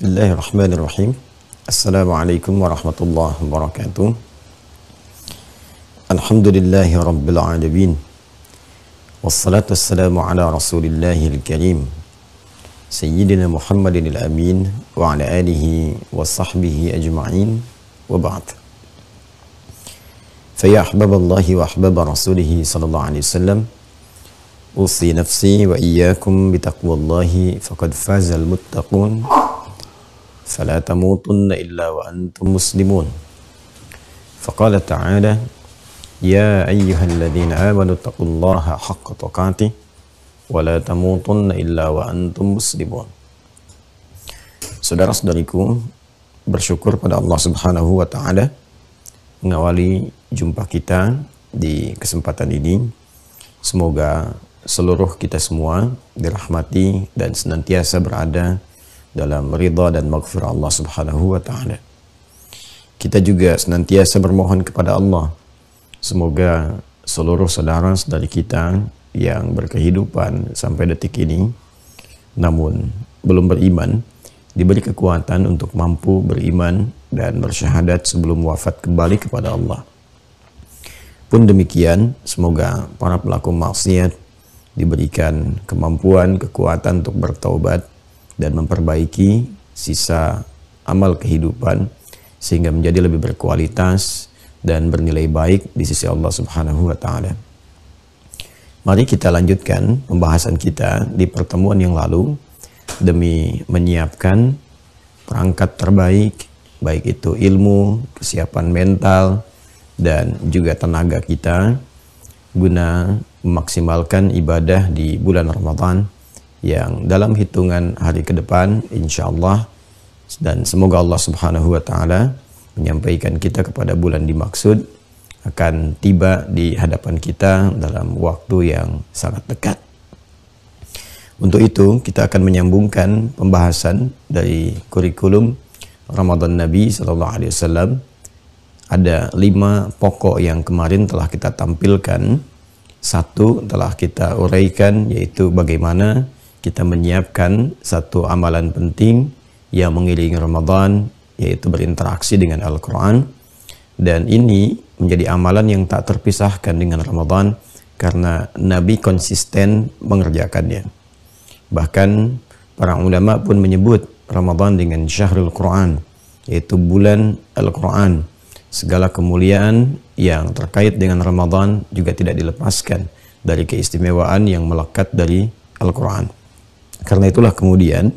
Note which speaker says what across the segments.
Speaker 1: Bismillahirrahmanirrahim. Assalamualaikum warahmatullahi wabarakatuh. Alhamdulillahi rabbil alamin. Wassalatu wassalamu ala rasulillahil karim Sayyidina Muhammadin al-amin wa ala alihi wa sahbihi ajma'in wa ba'd. Faya ahbaballahi wa ahbaba rasulihi sallallahu alaihi wasallam, usi nafsi wa iyyakum bitaqwallahi faqad fazal muttaqun. فلا تموتن إلا وأنتم مسلمون. فقال تعالى يا أيها الذين آمنوا اتقوا الله حق تقاته ولا تموتن إلا وأنتم مسلمون. Saudara-saudariku, bersyukur pada Allah Subhanahu wa Ta'ala mengawali jumpa kita di kesempatan ini. Semoga seluruh kita semua dirahmati dan senantiasa berada dalam ridha dan maghfirah Allah Subhanahu wa Ta'ala. Kita juga senantiasa bermohon kepada Allah, semoga seluruh saudara-saudari kita yang berkehidupan sampai detik ini namun belum beriman, diberi kekuatan untuk mampu beriman dan bersyahadat sebelum wafat kembali kepada Allah. Pun demikian, semoga para pelaku maksiat diberikan kemampuan, kekuatan untuk bertaubat dan memperbaiki sisa amal kehidupan sehingga menjadi lebih berkualitas dan bernilai baik di sisi Allah Subhanahu wa Ta'ala. Mari kita lanjutkan pembahasan kita di pertemuan yang lalu demi menyiapkan perangkat terbaik, baik itu ilmu, kesiapan mental dan juga tenaga kita guna memaksimalkan ibadah di bulan Ramadan yang dalam hitungan hari ke depan insyaallah, dan semoga Allah Subhanahu wa Ta'ala menyampaikan kita kepada bulan dimaksud akan tiba di hadapan kita dalam waktu yang sangat dekat. Untuk itu kita akan menyambungkan pembahasan dari kurikulum Ramadan Nabi Sallallahu Alaihi Wasallam. Ada 5 pokok yang kemarin telah kita tampilkan. 1 telah kita uraikan, yaitu bagaimana kita menyiapkan satu amalan penting yang mengiringi Ramadan, yaitu berinteraksi dengan Al-Quran. Dan ini menjadi amalan yang tak terpisahkan dengan Ramadan karena Nabi konsisten mengerjakannya. Bahkan para ulama pun menyebut Ramadan dengan Syahrul Quran, yaitu bulan Al-Quran. Segala kemuliaan yang terkait dengan Ramadan juga tidak dilepaskan dari keistimewaan yang melekat dari Al-Quran. Karena itulah kemudian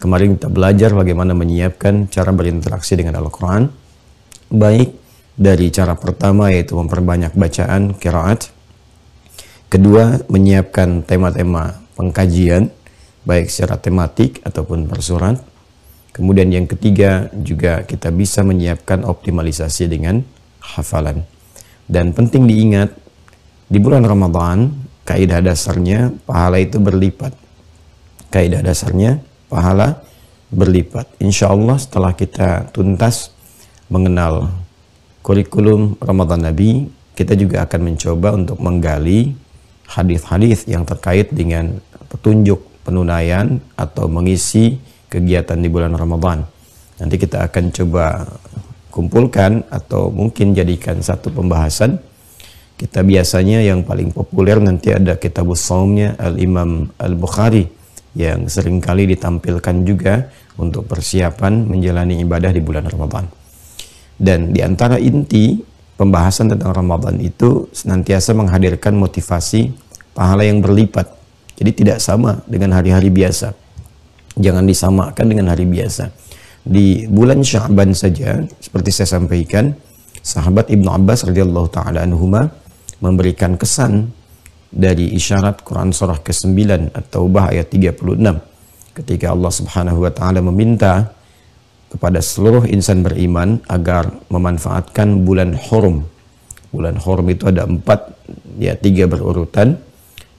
Speaker 1: kemarin kita belajar bagaimana menyiapkan cara berinteraksi dengan Al-Quran, baik dari cara pertama yaitu memperbanyak bacaan qiraat, kedua menyiapkan tema-tema pengkajian baik secara tematik ataupun bersurat, kemudian yang ketiga juga kita bisa menyiapkan optimalisasi dengan hafalan. Dan penting diingat, di bulan Ramadan kaidah dasarnya pahala itu berlipat. Kaidah dasarnya pahala berlipat. Insya Allah setelah kita tuntas mengenal kurikulum Ramadan Nabi, kita juga akan mencoba untuk menggali hadis-hadis yang terkait dengan petunjuk penunaian atau mengisi kegiatan di bulan Ramadan. Nanti kita akan coba kumpulkan atau mungkin jadikan satu pembahasan. Kita biasanya yang paling populer nanti ada Kitabus Shaumnya Al-Imam Al-Bukhari, yang seringkali ditampilkan juga untuk persiapan menjalani ibadah di bulan Ramadan. Dan di antara inti pembahasan tentang Ramadan itu senantiasa menghadirkan motivasi pahala yang berlipat. Jadi tidak sama dengan hari-hari biasa. Jangan disamakan dengan hari biasa. Di bulan Sya'ban saja, seperti saya sampaikan, sahabat Ibnu Abbas radhiyallahu ta'ala anhuma memberikan kesan dari isyarat Quran surah ke-9 At-Taubah ayat 36 ketika Allah Subhanahu wa Ta'ala meminta kepada seluruh insan beriman agar memanfaatkan bulan Hurum. Bulan Hurum itu ada 4, ya 3 berurutan.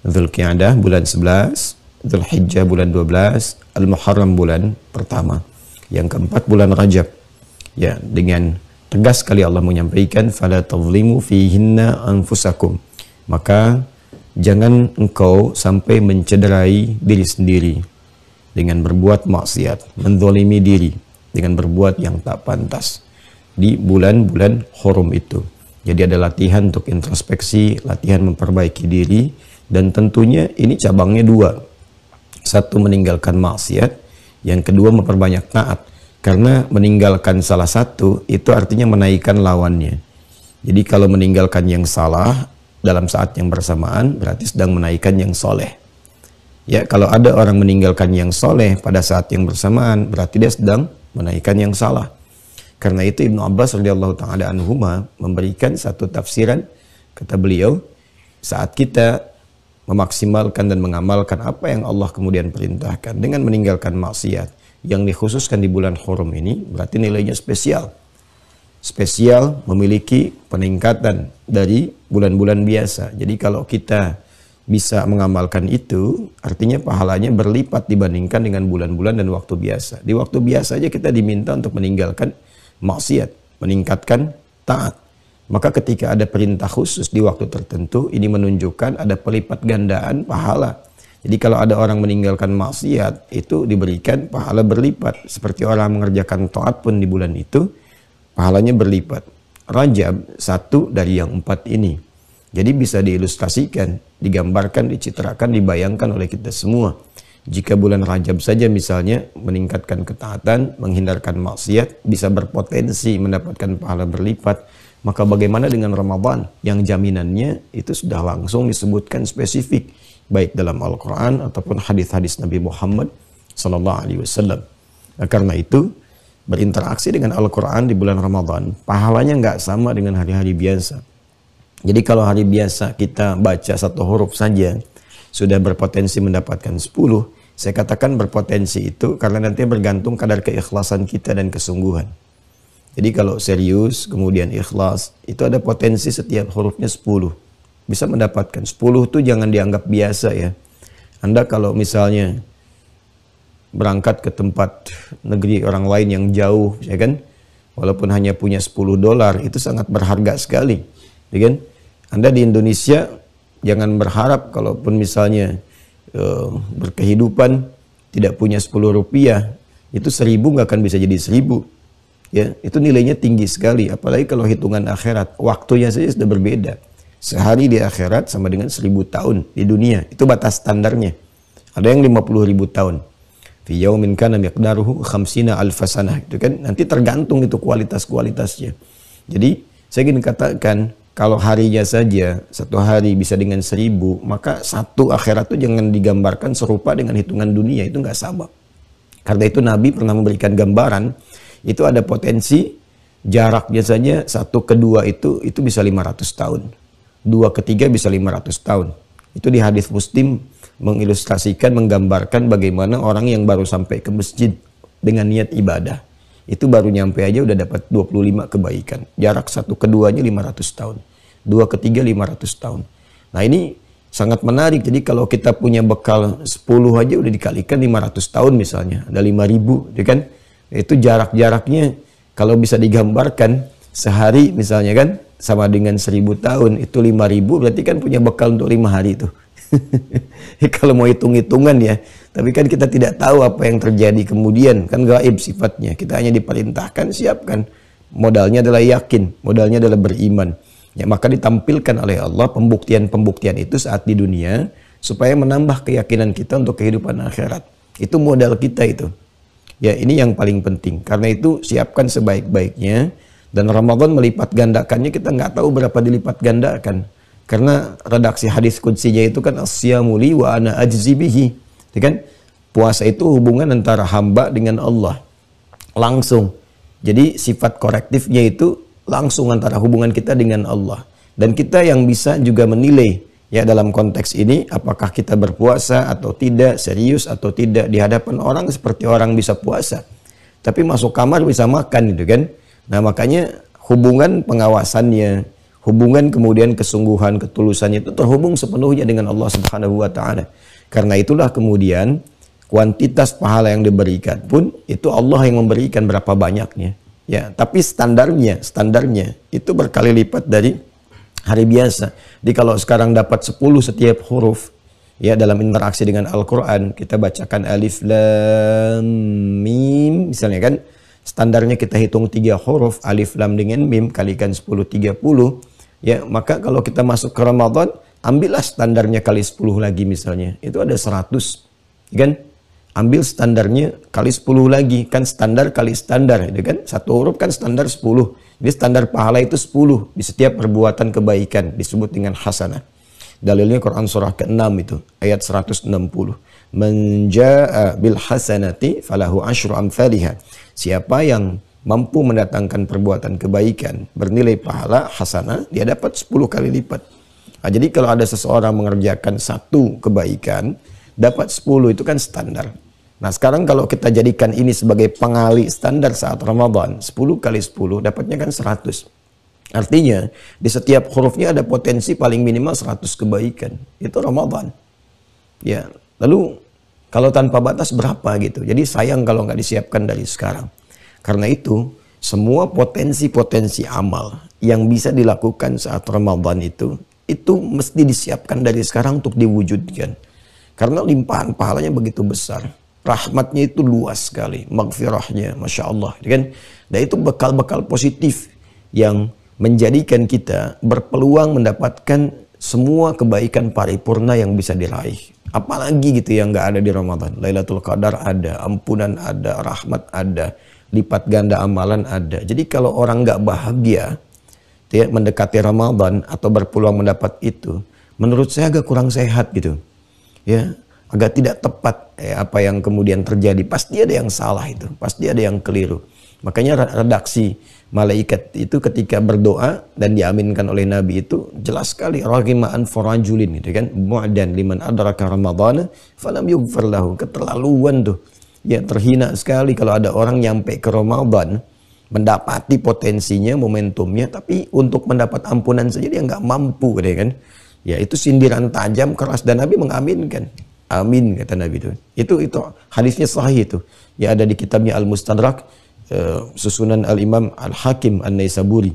Speaker 1: Dzulqia'dah bulan 11, Dzulhijjah bulan 12, Al-Muharram bulan pertama. Yang keempat bulan Rajab. Ya, dengan tegas sekali Allah menyampaikan fala tadhlimu fihinna anfusakum. Maka jangan engkau sampai mencederai diri sendiri dengan berbuat maksiat, menzalimi diri dengan berbuat yang tak pantas di bulan-bulan hurum itu. Jadi ada latihan untuk introspeksi, latihan memperbaiki diri, dan tentunya ini cabangnya dua. Satu, meninggalkan maksiat, yang kedua memperbanyak taat. Karena meninggalkan salah satu itu artinya menaikkan lawannya. Jadi kalau meninggalkan yang salah dalam saat yang bersamaan berarti sedang menaikkan yang soleh. Ya, kalau ada orang meninggalkan yang soleh pada saat yang bersamaan berarti dia sedang menaikkan yang salah. Karena itu Ibnu Abbas radhiyallahu taala anhuma memberikan satu tafsiran, kata beliau, saat kita memaksimalkan dan mengamalkan apa yang Allah kemudian perintahkan dengan meninggalkan maksiat yang dikhususkan di bulan hurum ini, berarti nilainya spesial. Spesial, memiliki peningkatan dari bulan-bulan biasa. Jadi kalau kita bisa mengamalkan itu, artinya pahalanya berlipat dibandingkan dengan bulan-bulan dan waktu biasa. Di waktu biasa aja kita diminta untuk meninggalkan maksiat, meningkatkan taat. Maka ketika ada perintah khusus di waktu tertentu, ini menunjukkan ada pelipat gandaan pahala. Jadi kalau ada orang meninggalkan maksiat, itu diberikan pahala berlipat. Seperti orang mengerjakan taat pun di bulan itu, pahalanya berlipat. Rajab, satu dari yang 4 ini. Jadi bisa diilustrasikan, digambarkan, dicitrakan, dibayangkan oleh kita semua. Jika bulan Rajab saja misalnya meningkatkan ketaatan, menghindarkan maksiat, bisa berpotensi mendapatkan pahala berlipat, maka bagaimana dengan Ramadan yang jaminannya itu sudah langsung disebutkan spesifik, baik dalam Al-Quran ataupun hadis-hadis Nabi Muhammad SAW. Nah, karena itu berinteraksi dengan Al-Quran di bulan Ramadan pahalanya nggak sama dengan hari-hari biasa. Jadi kalau hari biasa kita baca satu huruf saja sudah berpotensi mendapatkan 10, saya katakan berpotensi itu karena nanti bergantung kadar keikhlasan kita dan kesungguhan. Jadi kalau serius kemudian ikhlas, itu ada potensi setiap hurufnya 10. Bisa mendapatkan 10 itu jangan dianggap biasa ya. Anda kalau misalnya berangkat ke tempat negeri orang lain yang jauh, ya kan, walaupun hanya punya $10 itu sangat berharga sekali, ya kan. Anda di Indonesia jangan berharap kalaupun misalnya berkehidupan tidak punya 10 rupiah, itu 1000 nggak akan bisa jadi 1000. Ya, itu nilainya tinggi sekali, apalagi kalau hitungan akhirat, waktunya saja sudah berbeda. Sehari di akhirat sama dengan 1000 tahun di dunia. Itu batas standarnya. Ada yang 50.000 tahun. Fi yaumin kana miqdaruhu 50 alf sanah. Itu kan nanti tergantung itu kualitas-kualitasnya. Jadi saya ingin katakan kalau harinya saja satu hari bisa dengan 1000, maka satu akhirat itu jangan digambarkan serupa dengan hitungan dunia, itu nggak sama. Karena itu Nabi pernah memberikan gambaran, itu ada potensi jaraknya saja 1 ke 2 itu bisa 500 tahun. 2 ke 3 bisa 500 tahun. Itu di hadis Muslim mengilustrasikan, menggambarkan bagaimana orang yang baru sampai ke masjid dengan niat ibadah. Itu baru nyampe aja udah dapat 25 kebaikan. Jarak 1 ke 2-nya 500 tahun. 2 ke 3 500 tahun. Nah ini sangat menarik. Jadi kalau kita punya bekal 10 aja udah dikalikan 500 tahun misalnya. Ada 5.000, ya kan? Itu jarak-jaraknya kalau bisa digambarkan sehari misalnya kan, sama dengan 1000 tahun, itu 5000 berarti kan punya bekal untuk 5 hari itu. Kalau mau hitung-hitungan ya, tapi kan kita tidak tahu apa yang terjadi kemudian, kan gaib sifatnya. Kita hanya diperintahkan siapkan. Modalnya adalah yakin, modalnya adalah beriman. Ya, maka ditampilkan oleh Allah pembuktian-pembuktian itu saat di dunia supaya menambah keyakinan kita untuk kehidupan akhirat. Itu modal kita itu. Ya, ini yang paling penting. Karena itu siapkan sebaik-baiknya. Dan Ramadan melipat gandakannya kita nggak tahu berapa dilipat gandakan. Karena redaksi hadis qudsinya itu kan as-siyamu li wa ana ajzi bihi. Ya kan? Puasa itu hubungan antara hamba dengan Allah. Langsung. Jadi sifat korektifnya itu langsung antara hubungan kita dengan Allah. Dan kita yang bisa juga menilai ya dalam konteks ini apakah kita berpuasa atau tidak, serius atau tidak di hadapan orang seperti orang bisa puasa. Tapi masuk kamar bisa makan gitu kan. Nah makanya hubungan pengawasannya, hubungan kemudian kesungguhan, ketulusannya itu terhubung sepenuhnya dengan Allah Subhanahu wa Ta'ala. Karena itulah kemudian kuantitas pahala yang diberikan pun itu Allah yang memberikan berapa banyaknya. Ya, tapi standarnya itu berkali lipat dari hari biasa. Jadi kalau sekarang dapat 10 setiap huruf, Ya, dalam interaksi dengan Al-Quran, kita bacakan alif, lam, mim, misalnya kan, standarnya kita hitung 3 huruf, alif, lam dengan mim, kalikan 10, 30. Ya, maka kalau kita masuk ke Ramadan, ambillah standarnya kali 10 lagi misalnya. Itu ada 100. Kan? Ambil standarnya kali 10 lagi. Kan standar kali standar. Itu kan? Satu huruf kan standar 10. Jadi standar pahala itu 10. Di setiap perbuatan kebaikan. Disebut dengan hasanah. Dalilnya Quran surah ke-6 itu, ayat 160. Man jaa bil hasanati falahu asyru amsalihha. Siapa yang mampu mendatangkan perbuatan kebaikan bernilai pahala hasanah, dia dapat 10 kali lipat. Nah, jadi kalau ada seseorang mengerjakan 1 kebaikan, dapat 10, itu kan standar. Nah, sekarang kalau kita jadikan ini sebagai pengali standar saat Ramadan, 10 kali 10 dapatnya kan 100. Artinya, di setiap hurufnya ada potensi paling minimal 100 kebaikan. Itu Ramadan. Ya, lalu kalau tanpa batas berapa gitu. Jadi sayang kalau nggak disiapkan dari sekarang. Karena itu, semua potensi-potensi amal yang bisa dilakukan saat Ramadan itu mesti disiapkan dari sekarang untuk diwujudkan. Karena limpahan pahalanya begitu besar. Rahmatnya itu luas sekali. Maghfirahnya, Masya Allah. Kan? Dan itu bekal-bekal positif yang menjadikan kita berpeluang mendapatkan semua kebaikan paripurna yang bisa diraih. Apalagi gitu yang nggak ada di Ramadan. Lailatul Qadar ada, ampunan ada, rahmat ada, lipat ganda amalan ada. Jadi kalau orang nggak bahagia ya, mendekati Ramadan atau berpeluang mendapat itu, menurut saya agak kurang sehat gitu. Ya, agak tidak tepat apa yang kemudian terjadi. Pasti ada yang salah itu, pasti ada yang keliru. Makanya redaksi malaikat itu ketika berdoa dan diaminkan oleh Nabi itu jelas sekali, raghima'an farajulin gitu kan, mu'dan liman adraka ramadhana falam yughfar lahu. Keterlaluan tuh. Ya, terhina sekali kalau ada orang nyampe ke Ramadan mendapati potensinya, momentumnya, tapi untuk mendapat ampunan saja dia nggak mampu gitu kan. Ya, itu sindiran tajam keras dan Nabi mengaminkan. Amin kata Nabi itu. Itu hadisnya sahih itu. Ya, ada di kitabnya Al-Mustadrak, susunan Al-Imam Al-Hakim An-Naisaburi.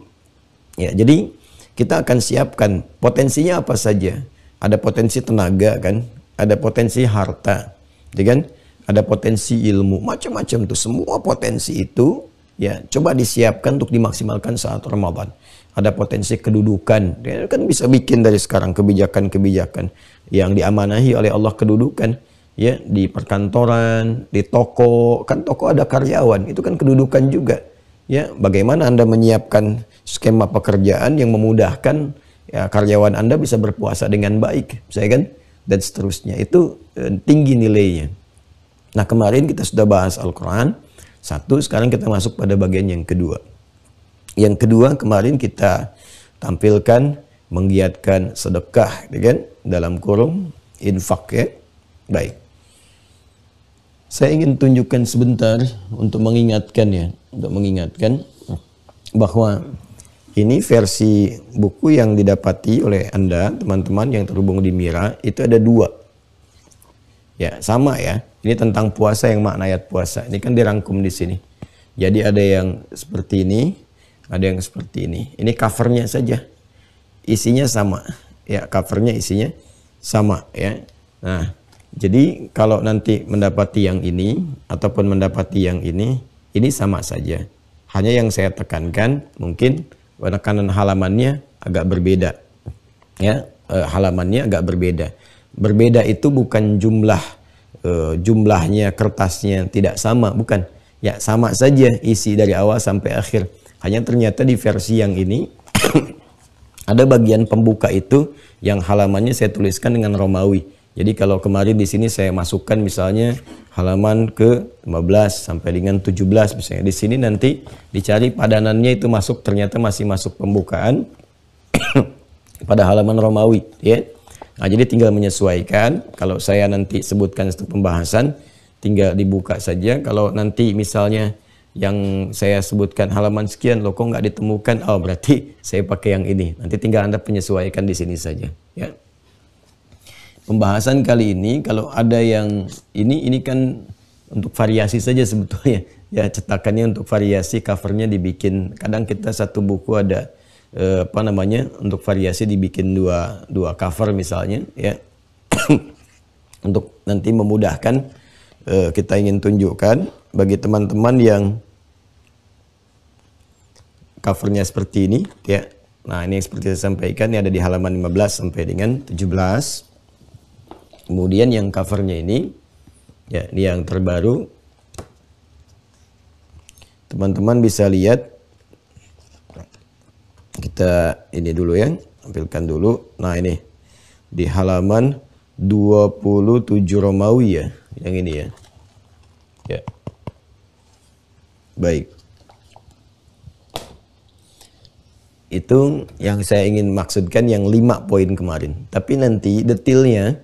Speaker 1: Ya, jadi kita akan siapkan potensinya apa saja. Ada potensi tenaga kan, ada potensi harta, ya kan? Ada potensi ilmu, macam-macam tuh. Semua potensi itu ya coba disiapkan untuk dimaksimalkan saat Ramadan. Ada potensi kedudukan, ya, kan bisa bikin dari sekarang kebijakan-kebijakan yang diamanahi oleh Allah kedudukan. Ya, di perkantoran, di toko, kan toko ada karyawan, itu kan kedudukan juga. Ya, bagaimana Anda menyiapkan skema pekerjaan yang memudahkan ya, karyawan Anda bisa berpuasa dengan baik, saya kan, dan seterusnya. Itu tinggi nilainya. Nah, kemarin kita sudah bahas Al-Quran. Satu, sekarang kita masuk pada bagian yang kedua. Yang kedua, kemarin kita tampilkan menggiatkan sedekah, ya kan, dalam kurung infak ya. Baik. Saya ingin tunjukkan sebentar untuk mengingatkan bahwa ini versi buku yang didapati oleh Anda, teman-teman yang terhubung di Mira, itu ada 2. Ya, sama ya. Ini tentang puasa yang makna ayat puasa. Ini kan dirangkum di sini. Jadi ada yang seperti ini, ada yang seperti ini. Ini covernya saja. Isinya sama. Ya, covernya isinya sama ya. Nah, jadi kalau nanti mendapati yang ini ataupun mendapati yang ini sama saja. Hanya yang saya tekankan mungkin penekanan halamannya agak berbeda. Ya, halamannya agak berbeda. Berbeda itu bukan jumlahnya, kertasnya tidak sama, bukan. Ya, sama saja isi dari awal sampai akhir. Hanya ternyata di versi yang ini ada bagian pembuka itu yang halamannya saya tuliskan dengan Romawi. Jadi kalau kemarin di sini saya masukkan misalnya halaman ke 15 sampai dengan 17 misalnya. Di sini nanti dicari padanannya itu masuk, ternyata masih masuk pembukaan pada halaman Romawi ya. Nah, jadi tinggal menyesuaikan. Kalau saya nanti sebutkan untuk pembahasan tinggal dibuka saja. Kalau nanti misalnya yang saya sebutkan halaman sekian loh kok nggak ditemukan, oh berarti saya pakai yang ini. Nanti tinggal Anda penyesuaikan di sini saja ya. Pembahasan kali ini kalau ada yang ini kan untuk variasi saja sebetulnya ya, cetakannya untuk variasi, covernya dibikin, kadang kita satu buku ada untuk variasi dibikin dua cover misalnya ya. untuk nanti memudahkan, kita ingin tunjukkan bagi teman-teman yang covernya seperti ini ya. Nah, ini seperti saya sampaikan, ini ada di halaman 15 sampai dengan 17. Kemudian yang covernya ini ya, ini yang terbaru. Teman-teman bisa lihat, kita ini dulu ya, tampilkan dulu. Nah, ini di halaman 27 Romawi ya, yang ini ya. Ya. Baik. Itu yang saya ingin maksudkan, yang 5 poin kemarin. Tapi nanti detailnya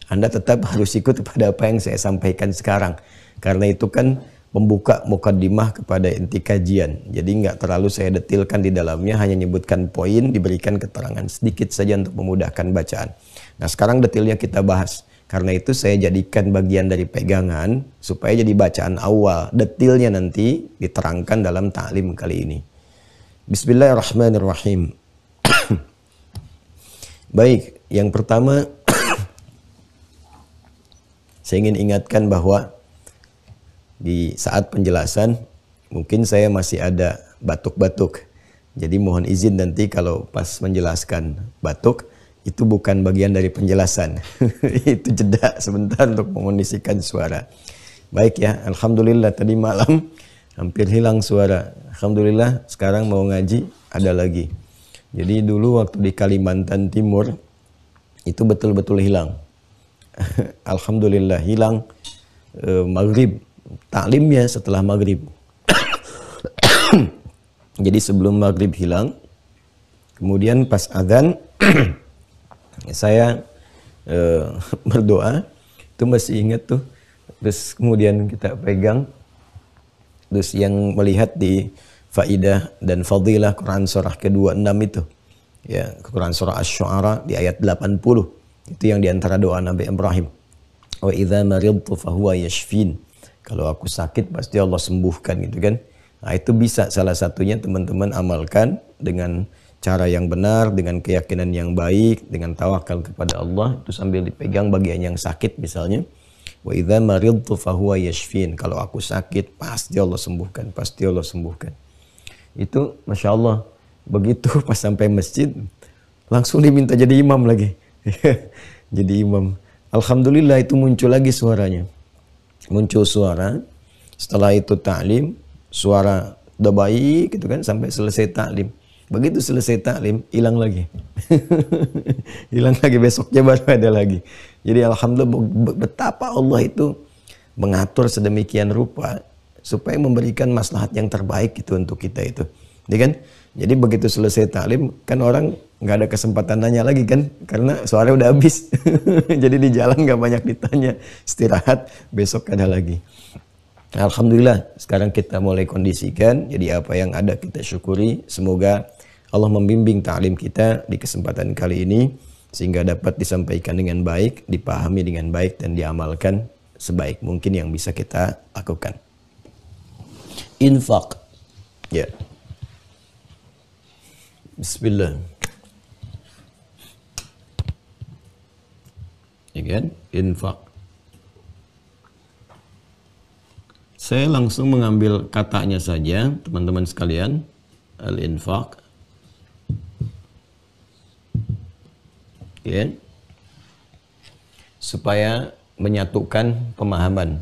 Speaker 1: Anda tetap harus ikut kepada apa yang saya sampaikan sekarang. Karena itu kan pembuka mukaddimah kepada inti kajian. Jadi nggak terlalu saya detailkan di dalamnya, hanya menyebutkan poin, diberikan keterangan sedikit saja untuk memudahkan bacaan. Nah, sekarang detailnya kita bahas. Karena itu saya jadikan bagian dari pegangan supaya jadi bacaan awal. Detailnya nanti diterangkan dalam taklim kali ini. Bismillahirrahmanirrahim. Baik, yang pertama saya ingin ingatkan bahwa di saat penjelasan mungkin saya masih ada batuk-batuk. Jadi mohon izin nanti kalau pas menjelaskan batuk, itu bukan bagian dari penjelasan. Itu jeda sebentar untuk mengondisikan suara. Baik ya, alhamdulillah tadi malam hampir hilang suara. Alhamdulillah sekarang mau ngaji ada lagi. Jadi dulu waktu di Kalimantan Timur itu betul-betul hilang. Alhamdulillah hilang maghrib. Taklimnya setelah maghrib. Jadi sebelum maghrib hilang. Kemudian pas adzan saya berdoa. Itu masih ingat tuh. Terus kemudian kita pegang. Terus yang melihat di faidah dan fadilah Quran surah ke-26 itu. Ya, Quran surah Asy-Syu'ara di ayat 80. Itu yang diantara doa Nabi Ibrahim. Wa idza maridtu fahuwa yashfin. Kalau aku sakit pasti Allah sembuhkan gitu kan. Nah, itu bisa salah satunya teman-teman amalkan dengan cara yang benar, dengan keyakinan yang baik, dengan tawakal kepada Allah, itu sambil dipegang bagian yang sakit misalnya. Wa idza maridtu fahuwa yashfin. Kalau aku sakit pasti Allah sembuhkan, pasti Allah sembuhkan. Itu Masya Allah, begitu pas sampai masjid langsung diminta jadi imam lagi. Jadi imam. Alhamdulillah itu muncul lagi suaranya. Muncul suara. Setelah itu taklim, suara udah baik gitu kan sampai selesai taklim. Begitu selesai taklim, hilang lagi. Hilang lagi, besoknya baru ada lagi. Jadi alhamdulillah betapa Allah itu mengatur sedemikian rupa supaya memberikan maslahat yang terbaik itu untuk kita itu. Ya kan? Jadi begitu selesai taklim, kan orang nggak ada kesempatan tanya lagi kan, karena suara udah habis. Jadi di jalan nggak banyak ditanya, istirahat, besok ada lagi. Alhamdulillah, sekarang kita mulai kondisikan, jadi apa yang ada kita syukuri. Semoga Allah membimbing taklim kita di kesempatan kali ini, sehingga dapat disampaikan dengan baik, dipahami dengan baik, dan diamalkan sebaik mungkin yang bisa kita lakukan. Infak. Ya. Bismillah. Ya kan? Infak. Saya langsung mengambil katanya saja, teman-teman sekalian. Al-infaq. Ya. Supaya menyatukan pemahaman.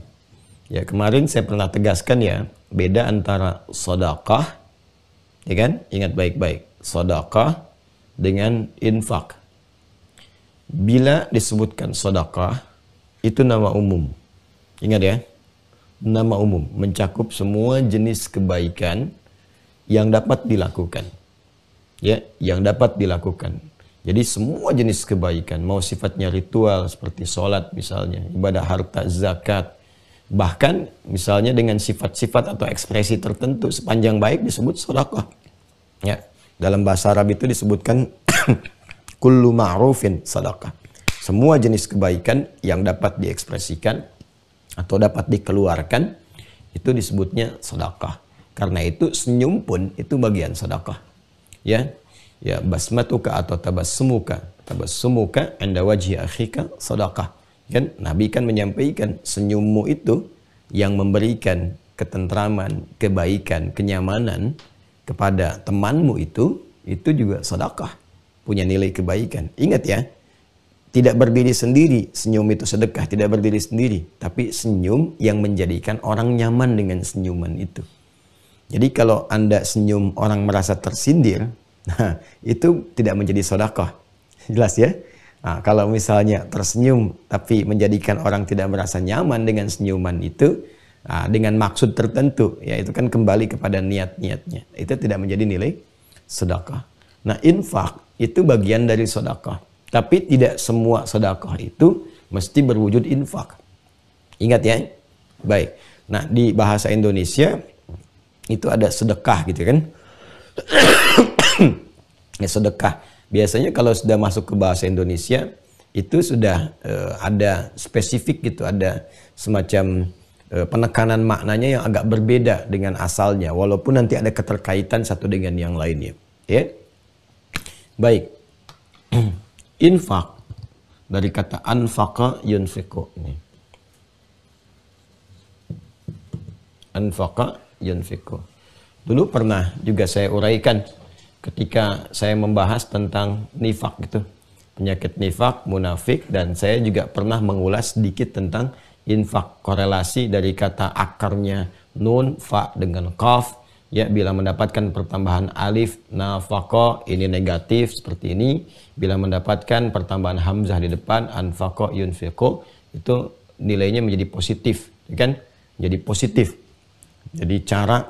Speaker 1: Ya, kemarin saya pernah tegaskan ya, beda antara sedekah, ya kan? Ingat baik-baik. Sedekah dengan infak. Bila disebutkan sedekah, itu nama umum. Ingat ya, nama umum mencakup semua jenis kebaikan yang dapat dilakukan. Ya, yang dapat dilakukan. Jadi semua jenis kebaikan, mau sifatnya ritual seperti sholat misalnya, ibadah harta, zakat, bahkan misalnya dengan sifat-sifat atau ekspresi tertentu sepanjang baik disebut sedekah. Ya, dalam bahasa Arab itu disebutkan kullu ma'rufin sedekah. Semua jenis kebaikan yang dapat diekspresikan atau dapat dikeluarkan itu disebutnya sedekah. Karena itu senyum pun itu bagian sedekah. Ya. Ya, basmatuka atau tabassumuka 'inda wajhi akhika sedekah. Kan Nabi kan menyampaikan senyummu itu yang memberikan ketentraman, kebaikan, kenyamanan kepada temanmu itu juga sedekah, punya nilai kebaikan. Ingat ya, tidak berdiri sendiri, senyum itu sedekah, tidak berdiri sendiri, tapi senyum yang menjadikan orang nyaman dengan senyuman itu. Jadi kalau Anda senyum orang merasa tersindir, nah itu tidak menjadi sedekah. Jelas ya? Nah, kalau misalnya tersenyum tapi menjadikan orang tidak merasa nyaman dengan senyuman itu, nah, dengan maksud tertentu, ya itu kan kembali kepada niat-niatnya. Itu tidak menjadi nilai sedekah. Nah, infak itu bagian dari sedekah. Tapi tidak semua sedekah itu mesti berwujud infak. Ingat ya? Baik. Nah, di bahasa Indonesia itu ada sedekah gitu kan? Ya, sedekah. Biasanya kalau sudah masuk ke bahasa Indonesia itu sudah ada spesifik gitu, ada semacam penekanan maknanya yang agak berbeda dengan asalnya, walaupun nanti ada keterkaitan satu dengan yang lainnya. Ya, baik. Infak dari kata anfaqa yunfiqu. Anfaqa yunfiqu. Dulu pernah juga saya uraikan ketika saya membahas tentang nifak gitu, penyakit nifak, munafik, dan saya juga pernah mengulas sedikit tentang infak, korelasi dari kata akarnya nun, fa dengan qaf, ya, bila mendapatkan pertambahan alif, nafaqa, ini negatif seperti ini, bila mendapatkan pertambahan hamzah di depan, anfaqa yunfiqu, itu nilainya menjadi positif, kan? Jadi positif. Jadi cara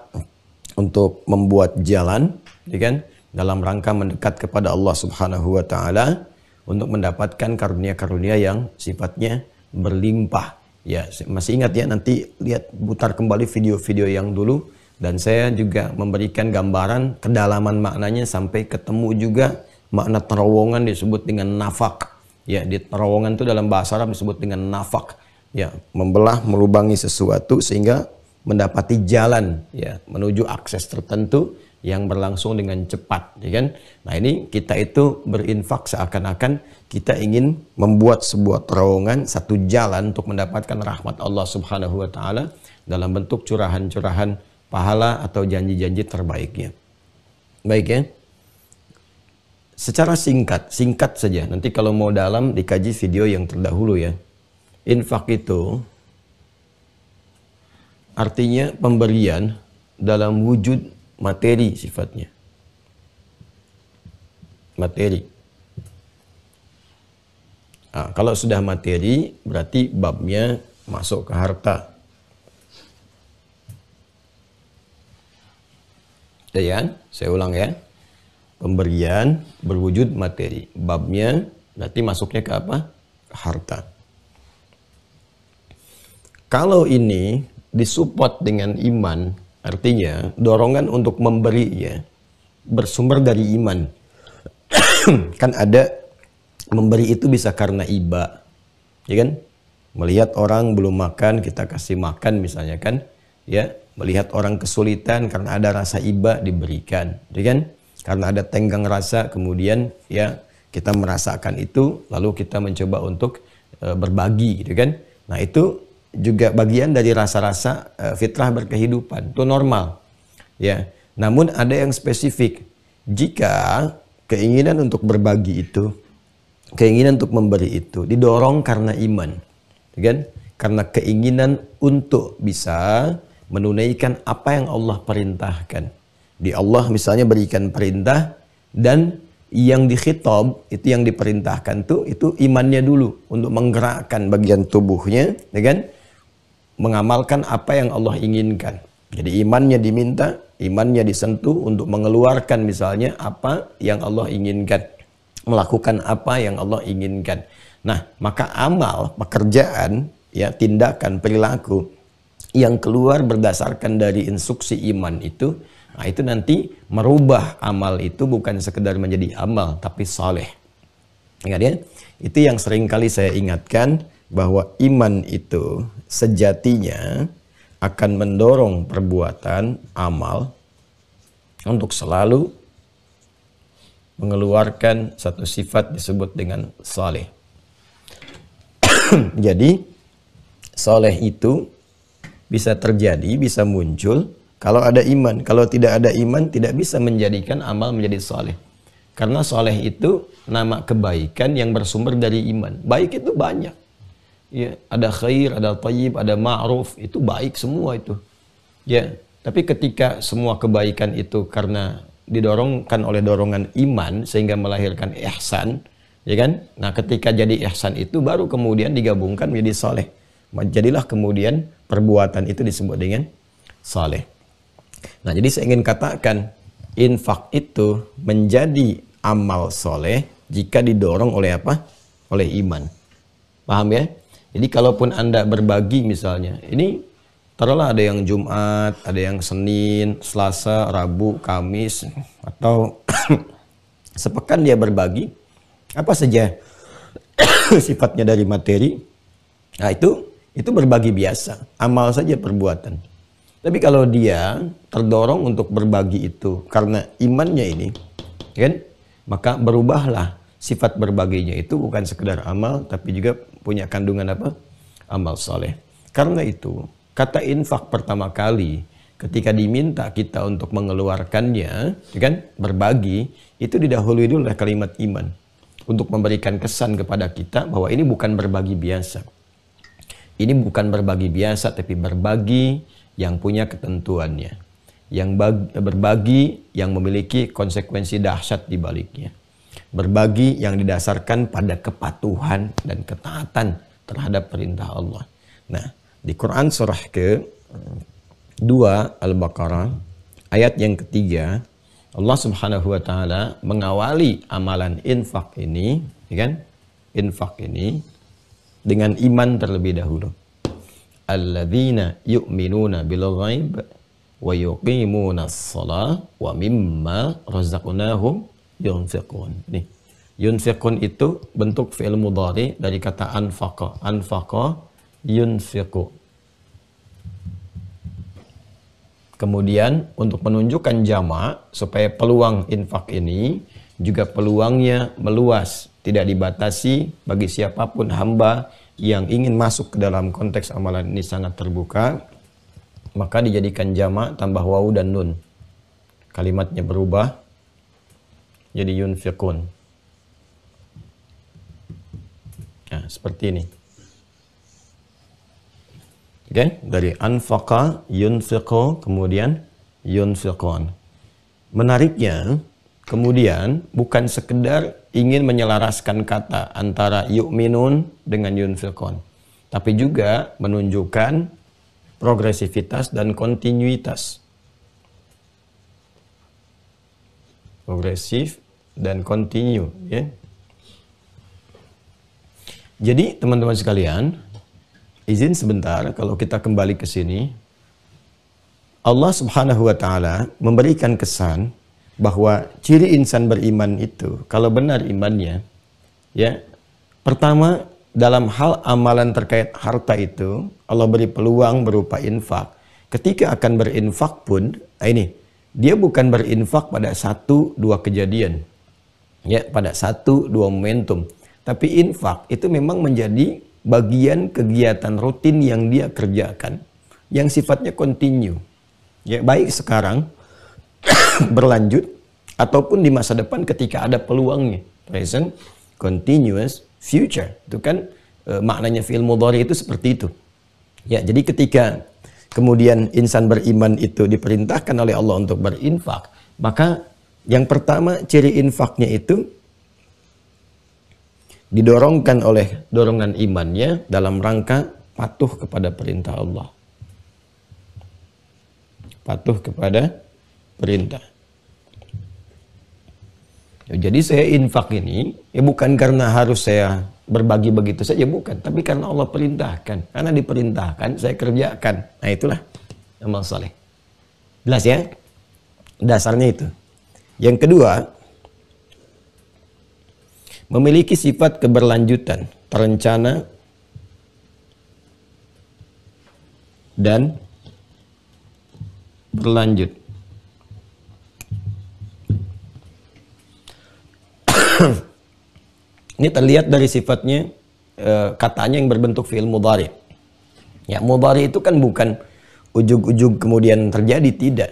Speaker 1: untuk membuat jalan, kan? Dalam rangka mendekat kepada Allah Subhanahu wa taala untuk mendapatkan karunia-karunia yang sifatnya berlimpah. Ya, masih ingat ya, nanti lihat putar kembali video-video yang dulu, dan saya juga memberikan gambaran kedalaman maknanya sampai ketemu juga makna terowongan disebut dengan nafak. Ya, di terowongan itu dalam bahasa Arab disebut dengan nafak. Ya, membelah, melubangi sesuatu sehingga mendapati jalan, ya, menuju akses tertentu yang berlangsung dengan cepat, ya kan? Nah, ini kita itu berinfak seakan-akan kita ingin membuat sebuah terowongan, satu jalan untuk mendapatkan rahmat Allah Subhanahu wa taala dalam bentuk curahan-curahan pahala atau janji-janji terbaiknya. Baik ya. Secara singkat saja. Nanti kalau mau dalam dikaji video yang terdahulu ya. Infak itu artinya pemberian dalam wujud materi sifatnya. Materi. Nah, kalau sudah materi berarti babnya masuk ke harta. Ya, saya ulang ya. Pemberian berwujud materi. Babnya berarti masuknya ke apa? Harta. Kalau ini disupport dengan iman, artinya dorongan untuk memberi ya bersumber dari iman. Kan ada memberi itu bisa karena iba, ya kan? Melihat orang belum makan kita kasih makan misalnya kan, ya. Melihat orang kesulitan karena ada rasa iba diberikan, ya kan? Karena ada tenggang rasa kemudian ya kita merasakan itu lalu kita mencoba untuk berbagi, gitu kan? Nah, itu juga bagian dari rasa-rasa fitrah berkehidupan, itu normal ya. Namun ada yang spesifik. Jika keinginan untuk berbagi itu, keinginan untuk memberi itu didorong karena iman, kan? Karena keinginan untuk bisa menunaikan apa yang Allah perintahkan. Di Allah misalnya berikan perintah, dan yang dikhitab itu yang diperintahkan tuh itu imannya dulu untuk menggerakkan bagian tubuhnya, ya kan? Mengamalkan apa yang Allah inginkan. Jadi imannya diminta, imannya disentuh untuk mengeluarkan misalnya apa yang Allah inginkan, melakukan apa yang Allah inginkan. Nah, maka amal, pekerjaan, ya, tindakan, perilaku yang keluar berdasarkan dari instruksi iman itu, nah itu nanti merubah amal itu bukan sekedar menjadi amal, tapi saleh. Ingat ya, itu yang sering kali saya ingatkan, bahwa iman itu sejatinya akan mendorong perbuatan amal untuk selalu mengeluarkan satu sifat disebut dengan saleh. Jadi soleh itu bisa terjadi, bisa muncul kalau ada iman. Kalau tidak ada iman, tidak bisa menjadikan amal menjadi soleh. Karena soleh itu nama kebaikan yang bersumber dari iman. Baik itu banyak. Ya, ada khair, ada thayyib, ada ma'ruf, itu baik semua itu. Ya, tapi ketika semua kebaikan itu karena didorongkan oleh dorongan iman sehingga melahirkan ihsan, ya kan? Nah, ketika jadi ihsan itu baru kemudian digabungkan menjadi soleh. Jadilah kemudian perbuatan itu disebut dengan soleh. Nah, jadi saya ingin katakan infak itu menjadi amal soleh jika didorong oleh apa? Oleh iman. Paham ya? Jadi kalaupun Anda berbagi misalnya, ini taruhlah ada yang Jumat, ada yang Senin, Selasa, Rabu, Kamis, atau sepekan dia berbagi, apa saja sifatnya dari materi, nah itu berbagi biasa, amal saja perbuatan. Tapi kalau dia terdorong untuk berbagi itu karena imannya ini, kan, maka berubahlah sifat berbaginya itu bukan sekedar amal, tapi juga punya kandungan apa? Amal soleh. Karena itu, kata infak pertama kali ketika diminta kita untuk mengeluarkannya, kan, berbagi, itu didahului dulu oleh kalimat iman. Untuk memberikan kesan kepada kita bahwa ini bukan berbagi biasa. Ini bukan berbagi biasa, tapi berbagi yang punya ketentuannya. Yang berbagi yang memiliki konsekuensi dahsyat di baliknya. Berbagi yang didasarkan pada kepatuhan dan ketaatan terhadap perintah Allah. Nah, di Quran surah ke-2 Al-Baqarah ayat yang ketiga, Allah Subhanahu wa taala mengawali amalan infak ini, ya kan? Infak ini dengan iman terlebih dahulu. Alladzina yu'minuna bil ghaib wa yuqimuna as-shalah wa mimma razaqnahum yunfiqun. Nih, yunfiqun itu bentuk fi'il mudhari dari kata anfaqa. Anfaqa yunfiqu. Kemudian untuk menunjukkan jamak supaya peluang infak ini juga peluangnya meluas, tidak dibatasi bagi siapapun hamba yang ingin masuk ke dalam konteks amalan ini sangat terbuka, maka dijadikan jamak tambah wawu dan nun. Kalimatnya berubah jadi yunfiqun. Nah, seperti ini. Oke, dari anfaqa, yunfiqu, kemudian yunfiqun. Menariknya, kemudian bukan sekedar ingin menyelaraskan kata antara yu'minun dengan yunfiqun, tapi juga menunjukkan progresivitas dan kontinuitas. Progresif dan kontinu, ya. Jadi teman-teman sekalian, izin sebentar kalau kita kembali ke sini. Allah Subhanahu wa taala memberikan kesan bahwa ciri insan beriman itu kalau benar imannya, ya, pertama dalam hal amalan terkait harta itu Allah beri peluang berupa infak. Ketika akan berinfak pun, nah ini dia bukan berinfak pada 1-2 kejadian, ya, pada 1-2 momentum, tapi infak itu memang menjadi bagian kegiatan rutin yang dia kerjakan, yang sifatnya kontinu, ya, baik sekarang berlanjut ataupun di masa depan ketika ada peluangnya. Present, continuous, future. Itu kan maknanya fi'il mudhari itu seperti itu. Ya, jadi ketika kemudian insan beriman itu diperintahkan oleh Allah untuk berinfak, maka yang pertama ciri infaknya itu didorongkan oleh dorongan imannya dalam rangka patuh kepada perintah Allah. Patuh kepada perintah. Jadi saya infak ini ya bukan karena harus saya berbagi begitu saja, bukan, tapi karena Allah perintahkan. Karena diperintahkan saya kerjakan. Nah, itulah amal saleh. Jelas ya? Dasarnya itu. Yang kedua, memiliki sifat keberlanjutan, terencana dan berlanjut. Ini terlihat dari sifatnya katanya yang berbentuk fi'il mudhari. Ya, mudhari itu kan bukan ujug-ujug kemudian terjadi, tidak.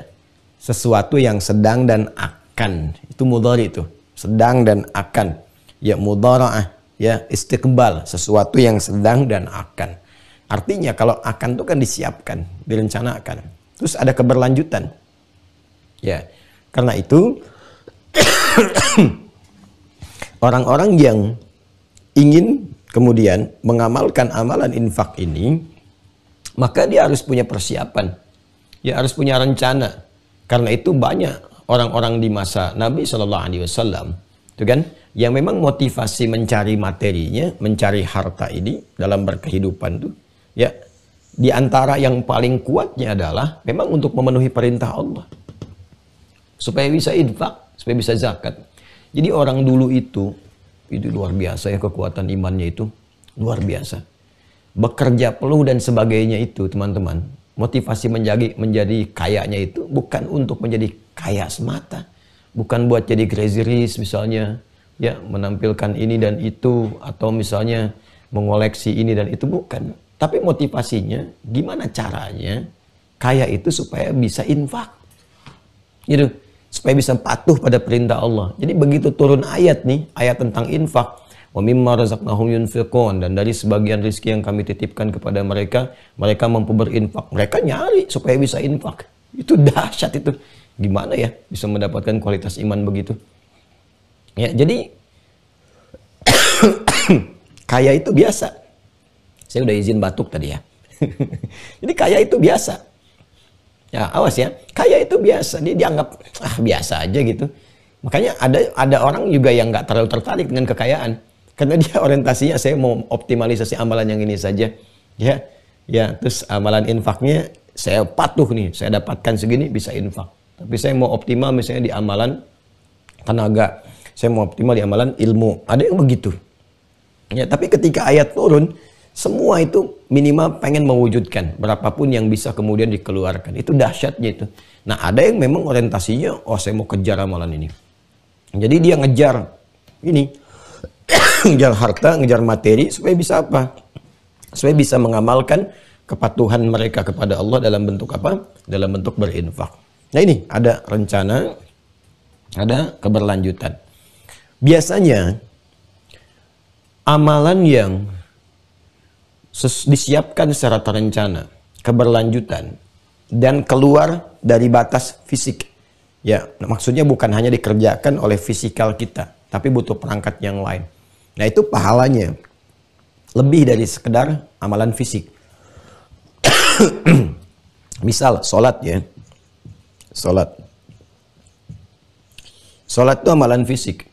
Speaker 1: Sesuatu yang sedang dan akan. Itu mudhari itu. Sedang dan akan. Ya, mudhara'ah, ya, istiqbal, sesuatu yang sedang dan akan. Artinya kalau akan itu kan disiapkan, direncanakan. Terus ada keberlanjutan. Ya. Karena itu orang-orang yang ingin kemudian mengamalkan amalan infak ini, maka dia harus punya persiapan. Ya, harus punya rencana. Karena itu banyak orang-orang di masa Nabi SAW, itu kan, yang memang motivasi mencari materinya, mencari harta ini dalam berkehidupan tuh, ya, di antara yang paling kuatnya adalah memang untuk memenuhi perintah Allah. Supaya bisa infak, supaya bisa zakat. Jadi orang dulu itu luar biasa ya, kekuatan imannya itu luar biasa. Bekerja peluh dan sebagainya itu, teman-teman. Motivasi menjadi kayanya itu bukan untuk menjadi kaya semata. Bukan buat jadi crazy rich misalnya, ya, menampilkan ini dan itu, atau misalnya mengoleksi ini dan itu, bukan. Tapi motivasinya gimana caranya kaya itu supaya bisa infak. Gitu. Supaya bisa patuh pada perintah Allah. Jadi begitu turun ayat nih, ayat tentang infak, wa mimma razaqnahum yunfiqun, dan dari sebagian rezeki yang kami titipkan kepada mereka, mereka mampu berinfak. Mereka nyari supaya bisa infak. Itu dahsyat itu. Gimana ya bisa mendapatkan kualitas iman begitu? Ya, jadi kaya itu biasa. Saya udah izin batuk tadi ya. Jadi kaya itu biasa. Ya, awas ya. Kaya itu biasa. Dia dianggap biasa aja gitu. Makanya ada orang juga yang nggak terlalu tertarik dengan kekayaan. Karena dia orientasinya, saya mau optimalisasi amalan yang ini saja. Ya, ya, terus amalan infaknya saya patuh nih, saya dapatkan segini bisa infak. Tapi saya mau optimal misalnya di amalan tenaga, saya mau optimal di amalan ilmu. Ada yang begitu. Ya, tapi ketika ayat turun, semua itu minimal pengen mewujudkan berapapun yang bisa kemudian dikeluarkan. Itu dahsyatnya itu. Nah, ada yang memang orientasinya, oh saya mau kejar amalan ini. Jadi dia ngejar ini, ngejar harta, ngejar materi, supaya bisa apa? Supaya bisa mengamalkan kepatuhan mereka kepada Allah dalam bentuk apa? Dalam bentuk berinfak. Nah, ini ada rencana, ada keberlanjutan. Biasanya amalan yang disiapkan secara terencana, keberlanjutan, dan keluar dari batas fisik. Ya, maksudnya bukan hanya dikerjakan oleh fisikal kita, tapi butuh perangkat yang lain. Nah, itu pahalanya lebih dari sekedar amalan fisik. Misal, sholat ya. Sholat. Sholat itu amalan fisik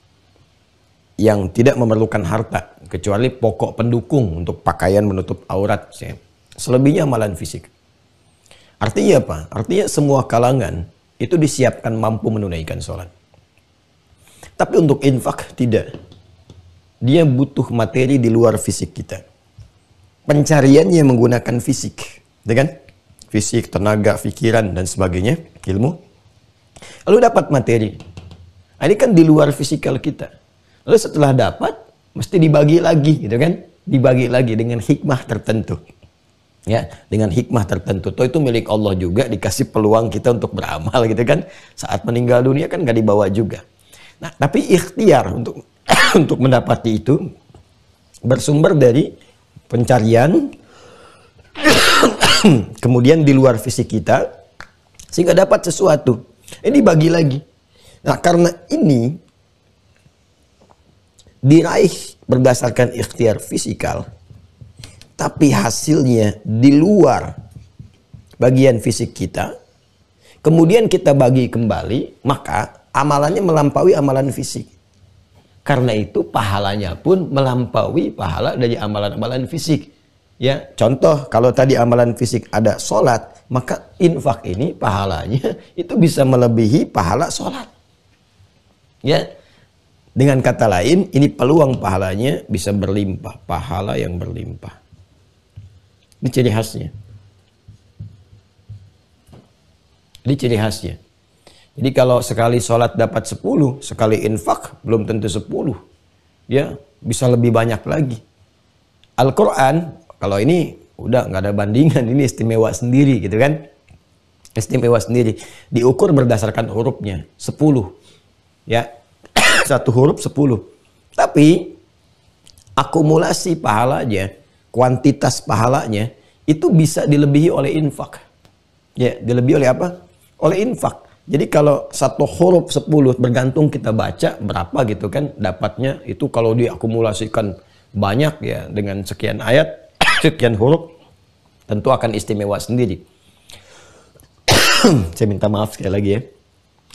Speaker 1: yang tidak memerlukan harta, kecuali pokok pendukung untuk pakaian menutup aurat. Selebihnya amalan fisik. Artinya apa? Artinya semua kalangan itu disiapkan mampu menunaikan sholat. Tapi untuk infak tidak. Dia butuh materi di luar fisik kita. Pencariannya menggunakan fisik. Dengan fisik, tenaga, pikiran, dan sebagainya, ilmu. Lalu dapat materi. Ini kan di luar fisikal kita. Lalu setelah dapat, mesti dibagi lagi, gitu kan? Dibagi lagi dengan hikmah tertentu. Ya, dengan hikmah tertentu. Toh itu milik Allah juga, dikasih peluang kita untuk beramal, gitu kan? Saat meninggal dunia kan gak dibawa juga. Nah, tapi ikhtiar untuk untuk mendapati itu bersumber dari pencarian kemudian di luar fisik kita, sehingga dapat sesuatu. Ini dibagi lagi. Nah, karena ini diraih berdasarkan ikhtiar fisikal, tapi hasilnya di luar bagian fisik kita, kemudian kita bagi kembali, maka amalannya melampaui amalan fisik. Karena itu pahalanya pun melampaui pahala dari amalan-amalan fisik. Ya, contoh kalau tadi amalan fisik ada sholat, maka infak ini pahalanya itu bisa melebihi pahala sholat. Ya, dengan kata lain, ini peluang pahalanya bisa berlimpah, pahala yang berlimpah. Ini ciri khasnya. Ini ciri khasnya. Jadi kalau sekali sholat dapat 10, sekali infak belum tentu 10. Ya, bisa lebih banyak lagi. Al-Quran, kalau ini udah nggak ada bandingan, ini istimewa sendiri gitu kan. Istimewa sendiri. Diukur berdasarkan hurufnya, 10. Ya, satu huruf 10. Tapi, akumulasi pahalanya, kuantitas pahalanya, itu bisa dilebihi oleh infak. Ya, dilebihi oleh apa? Oleh infak. Jadi kalau satu huruf 10 bergantung kita baca berapa gitu kan, dapatnya itu kalau diakumulasikan banyak ya dengan sekian ayat, sekian huruf, tentu akan istimewa sendiri. Saya minta maaf sekali lagi ya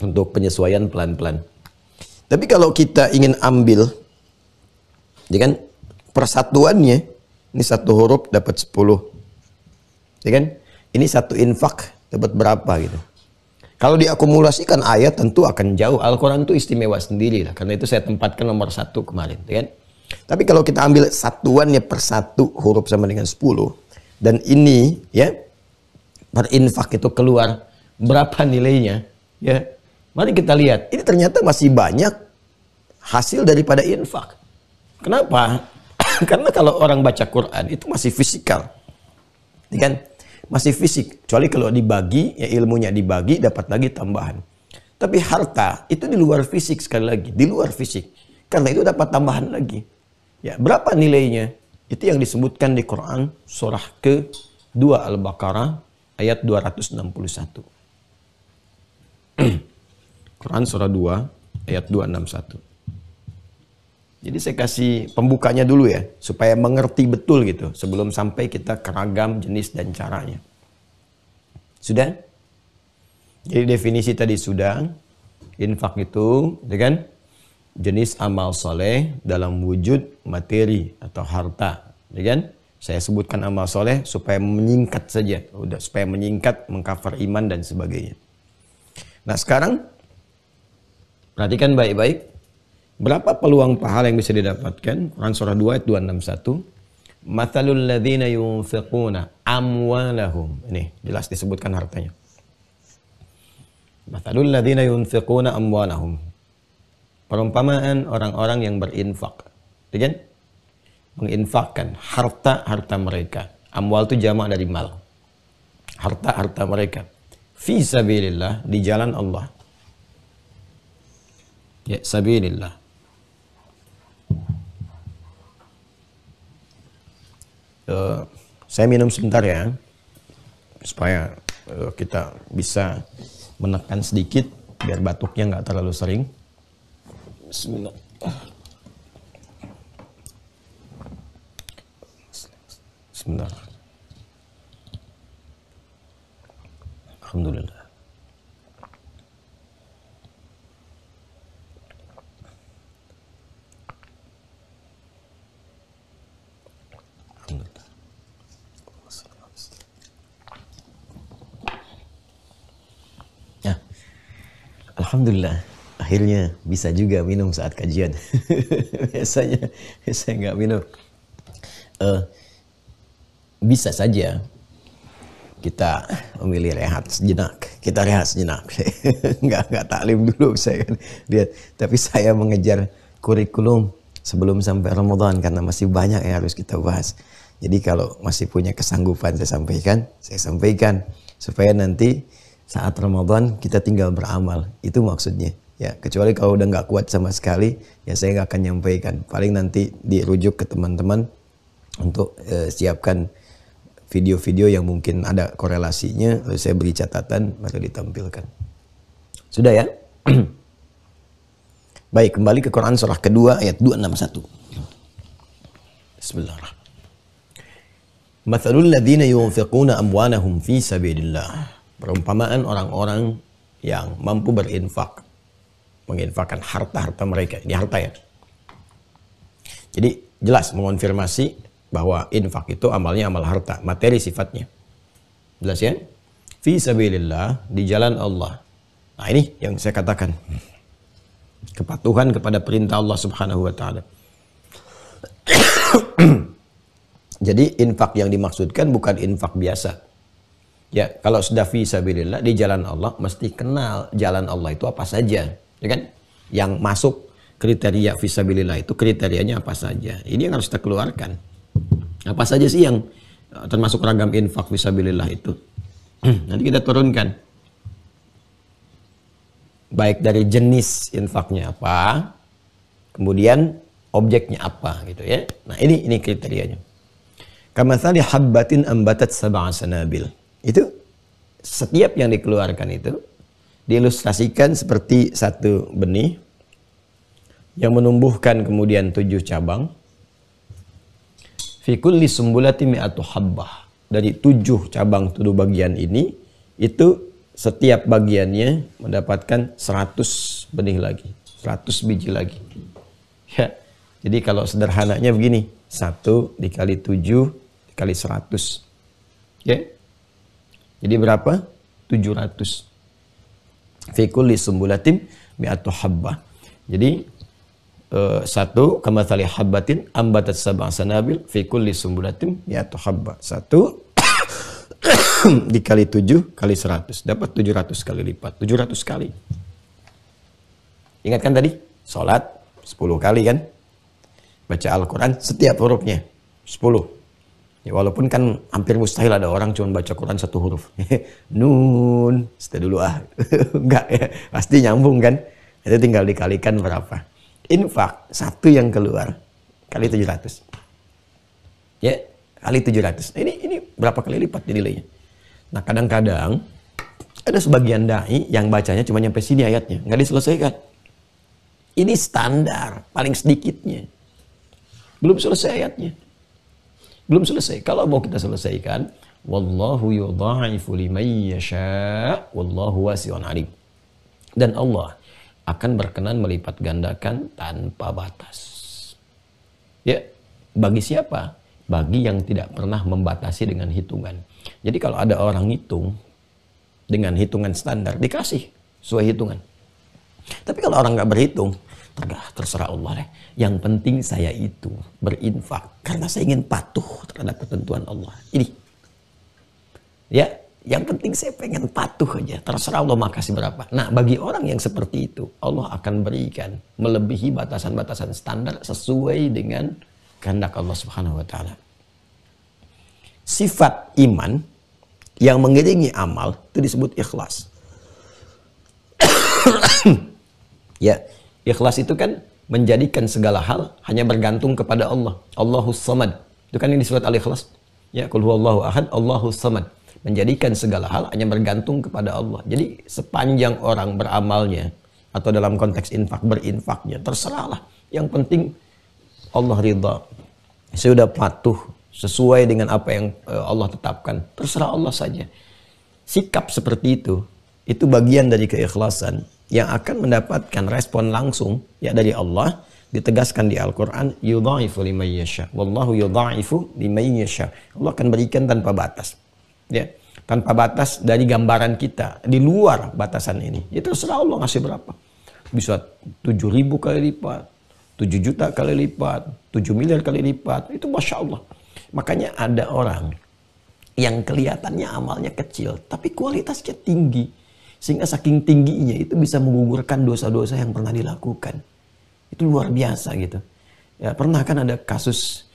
Speaker 1: untuk penyesuaian pelan-pelan. Tapi kalau kita ingin ambil, ya kan, persatuannya, ini satu huruf dapat 10, ya kan? Ini satu infak dapat berapa gitu. Kalau diakumulasikan ayat tentu akan jauh. Al-Quran itu istimewa sendiri lah. Karena itu saya tempatkan nomor 1 kemarin, ya kan? Tapi kalau kita ambil satuannya per satu huruf sama dengan 10, dan ini ya per infak itu keluar berapa nilainya, ya mari kita lihat. Ini ternyata masih banyak hasil daripada infak. Kenapa? Karena kalau orang baca Quran itu masih fisikal, ya kan? Masih fisik. Kecuali kalau dibagi, ya ilmunya dibagi, dapat lagi tambahan. Tapi harta itu di luar fisik, sekali lagi di luar fisik. Karena itu dapat tambahan lagi. Ya, berapa nilainya? Itu yang disebutkan di Quran surah ke-2 Al-Baqarah ayat 261. Quran surah 2 ayat 261. Jadi saya kasih pembukanya dulu ya, supaya mengerti betul gitu, sebelum sampai kita ke ragam jenis dan caranya. Sudah? Jadi definisi tadi sudah. Infak itu, ya kan, jenis amal soleh dalam wujud materi atau harta, ya kan? Saya sebutkan amal soleh supaya menyingkat saja, udah supaya menyingkat, mengcover iman dan sebagainya. Nah sekarang perhatikan baik-baik. Berapa peluang pahala yang bisa didapatkan? Quran surah 2 ayat 261. Mathalul ladzina yunfiquna amwalahum. Ini jelas disebutkan hartanya. Mathalul ladzina yunfiquna amwalahum. Perumpamaan orang-orang yang berinfak. Ya kan? Menginfakkan harta-harta mereka. Amwal itu jamak dari mal. Harta-harta mereka. Fi sabilillah, di jalan Allah. Ya, sabilillah. Saya minum sebentar ya, supaya kita bisa menekan sedikit biar batuknya nggak terlalu sering. Bismillah. Sebentar. Alhamdulillah. Alhamdulillah, akhirnya bisa juga minum saat kajian. Biasanya saya nggak minum. Bisa saja kita memilih rehat sejenak. Kita rehat sejenak. nggak taklim dulu saya lihat. Tapi saya mengejar kurikulum sebelum sampai Ramadan karena masih banyak yang harus kita bahas. Jadi kalau masih punya kesanggupan saya sampaikan supaya nanti saat Ramadan kita tinggal beramal, itu maksudnya. Ya, kecuali kalau udah nggak kuat sama sekali, ya saya nggak akan nyampaikan. Paling nanti dirujuk ke teman-teman untuk siapkan video-video yang mungkin ada korelasinya, lalu saya beri catatan, maka ditampilkan. Sudah ya? Baik, kembali ke Quran surah kedua ayat 261. Bismillahirrahmanirrahim. Mathalul ladzina yunfiquna amwalahum fi sabilillah. Perumpamaan orang-orang yang mampu berinfak, menginfakkan harta-harta mereka. Ini harta ya. Jadi jelas mengonfirmasi bahwa infak itu amalnya amal harta, materi sifatnya. Jelas ya? Fi sabilillah, di jalan Allah. Nah ini yang saya katakan. Kepatuhan kepada perintah Allah Subhanahu wa taala. Jadi infak yang dimaksudkan bukan infak biasa. Ya, kalau sudah fi sabilillah, di jalan Allah, mesti kenal jalan Allah itu apa saja, ya kan? Yang masuk kriteria fi sabilillah itu kriterianya apa saja. Ini yang harus kita keluarkan. Apa saja sih yang termasuk ragam infak fisabilillah itu? Nanti kita turunkan. Baik dari jenis infaknya apa, kemudian objeknya apa gitu ya. Nah, ini kriterianya. Kamatsali habbatin ambatat sab'a sanabil. Itu setiap yang dikeluarkan itu diilustrasikan seperti satu benih yang menumbuhkan kemudian 7 cabang. Fi kulli sumbulati mi'atu habbah. Dari 7 cabang 7 bagian ini, itu setiap bagiannya mendapatkan 100 benih lagi, 100 biji lagi. Ya. Jadi kalau sederhananya begini, 1 dikali 7 dikali 100. Ya. Jadi berapa? 700. Fi kulli sumbulatin mi'atu habbah. Jadi 1 kamatsali habbatin ambatat sab'a sanabil fi kulli sumbulatin mi'atu habbah. 1 dikali 7 kali 100 dapat 700 kali lipat, 700 kali. Ingat kan tadi? Salat 10 kali kan? Baca Al-Quran setiap hurufnya 10. Ya, walaupun kan hampir mustahil ada orang cuma baca Quran 1 huruf. Nun, stay dulu enggak ya, pasti nyambung kan? Itu tinggal dikalikan berapa. Infak 1 yang keluar kali 700. Ya, kali 700. Ini berapa kali lipat nilainya? Nah, kadang-kadang ada sebagian dai yang bacanya cuma nyampe sini ayatnya, nggak diselesaikan. Ini standar, paling sedikitnya. Belum selesai ayatnya. Belum selesai. Kalau mau kita selesaikan, wallahu yudha'ifu liman yasha' wallahu wasi'un alim. Dan Allah akan berkenan melipat gandakan tanpa batas. Ya, bagi siapa? Bagi yang tidak pernah membatasi dengan hitungan. Jadi kalau ada orang ngitung dengan hitungan standar, dikasih sesuai hitungan. Tapi kalau orang nggak berhitung, terserah Allah deh. Yang penting saya itu berinfak karena saya ingin patuh terhadap ketentuan Allah. Ini, ya, yang penting saya pengen patuh aja. Terserah Allah mau kasih berapa. Nah, bagi orang yang seperti itu, Allah akan berikan melebihi batasan-batasan standar sesuai dengan kehendak Allah Subhanahu wa taala. Sifat iman yang mengiringi amal itu disebut ikhlas. Ya, ikhlas itu kan menjadikan segala hal hanya bergantung kepada Allah. Allahus Samad. Itu kan yang di surat Al-Ikhlas. Ya, qul huwallahu ahad, Allahus Samad. Menjadikan segala hal hanya bergantung kepada Allah. Jadi sepanjang orang beramalnya atau dalam konteks infak berinfaknya, terserahlah. Yang penting Allah ridha. Saya sudah patuh sesuai dengan apa yang Allah tetapkan. Terserah Allah saja. Sikap seperti itu bagian dari keikhlasan yang akan mendapatkan respon langsung ya dari Allah. Ditegaskan di Al-Quran, yudha'ifu liman yasha. Wallahu yudha'ifu liman yasha. Allah akan berikan tanpa batas. Ya, tanpa batas dari gambaran kita. Di luar batasan ini. Ya terserah Allah ngasih berapa. Bisa 7.000 kali lipat, 7 juta kali lipat, 7 miliar kali lipat. Itu Masya Allah. Makanya ada orang yang kelihatannya amalnya kecil, tapi kualitasnya tinggi. Sehingga saking tingginya itu bisa menggugurkan dosa-dosa yang pernah dilakukan. Itu luar biasa gitu. Ya, pernah kan ada kasus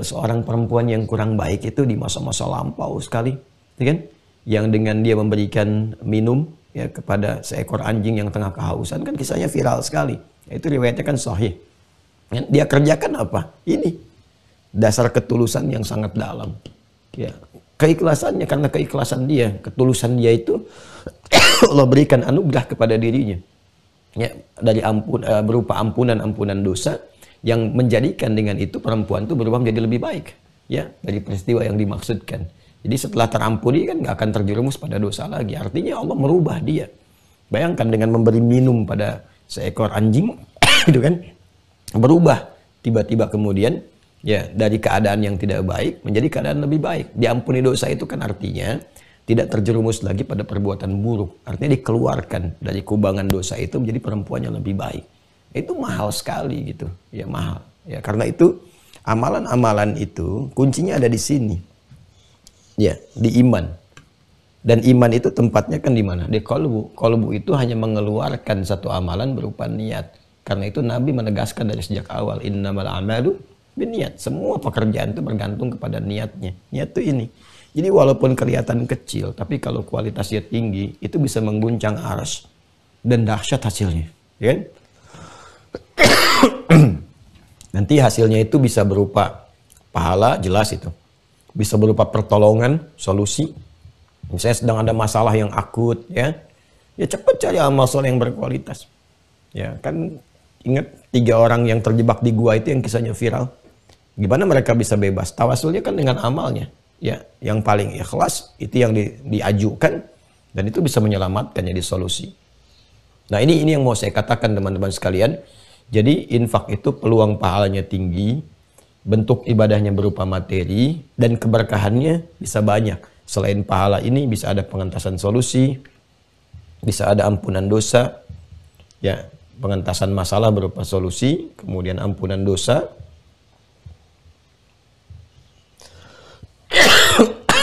Speaker 1: seorang perempuan yang kurang baik itu di masa-masa lampau sekali. Ya kan? Yang dengan dia memberikan minum ya, kepada seekor anjing yang tengah kehausan. Kan kisahnya viral sekali. Itu riwayatnya kan sahih. Dia kerjakan apa? Ini. Dasar ketulusan yang sangat dalam. Ya, keikhlasannya, karena keikhlasan dia, ketulusan dia itu Allah berikan anugerah kepada dirinya. Ya, dari berupa ampunan dosa yang menjadikan dengan itu perempuan itu berubah menjadi lebih baik. Ya, dari peristiwa yang dimaksudkan. Jadi setelah terampuni kan nggak akan terjerumus pada dosa lagi. Artinya Allah merubah dia. Bayangkan dengan memberi minum pada seekor anjing, itu kan berubah tiba-tiba kemudian. Ya, dari keadaan yang tidak baik menjadi keadaan lebih baik. Diampuni dosa itu kan artinya tidak terjerumus lagi pada perbuatan buruk. Artinya dikeluarkan dari kubangan dosa itu menjadi perempuan yang lebih baik. Itu mahal sekali gitu. Ya mahal. Ya, karena itu amalan-amalan itu kuncinya ada di sini. Ya, di iman. Dan iman itu tempatnya kan di mana? Di qalbu. Qalbu itu hanya mengeluarkan satu amalan berupa niat. Karena itu Nabi menegaskan dari sejak awal, innamal a'malu Niat. Semua pekerjaan itu bergantung kepada niatnya. Niat itu ini. Jadi walaupun kelihatan kecil, tapi kalau kualitasnya tinggi, itu bisa mengguncang arsy dan dahsyat hasilnya. Ya kan? Nanti hasilnya itu bisa berupa pahala, jelas itu. Bisa berupa pertolongan, solusi. Misalnya sedang ada masalah yang akut, ya cepat cari amal soleh yang berkualitas. Ya kan, ingat 3 orang yang terjebak di gua itu yang kisahnya viral. Gimana mereka bisa bebas? Tawasulnya kan dengan amalnya. Ya, yang paling ikhlas itu yang diajukan dan itu bisa menyelamatkan, jadi solusi. Nah, ini yang mau saya katakan teman-teman sekalian. Jadi infak itu peluang pahalanya tinggi, bentuk ibadahnya berupa materi, dan keberkahannya bisa banyak. Selain pahala ini bisa ada pengentasan solusi, bisa ada ampunan dosa, ya, pengentasan masalah berupa solusi, kemudian ampunan dosa.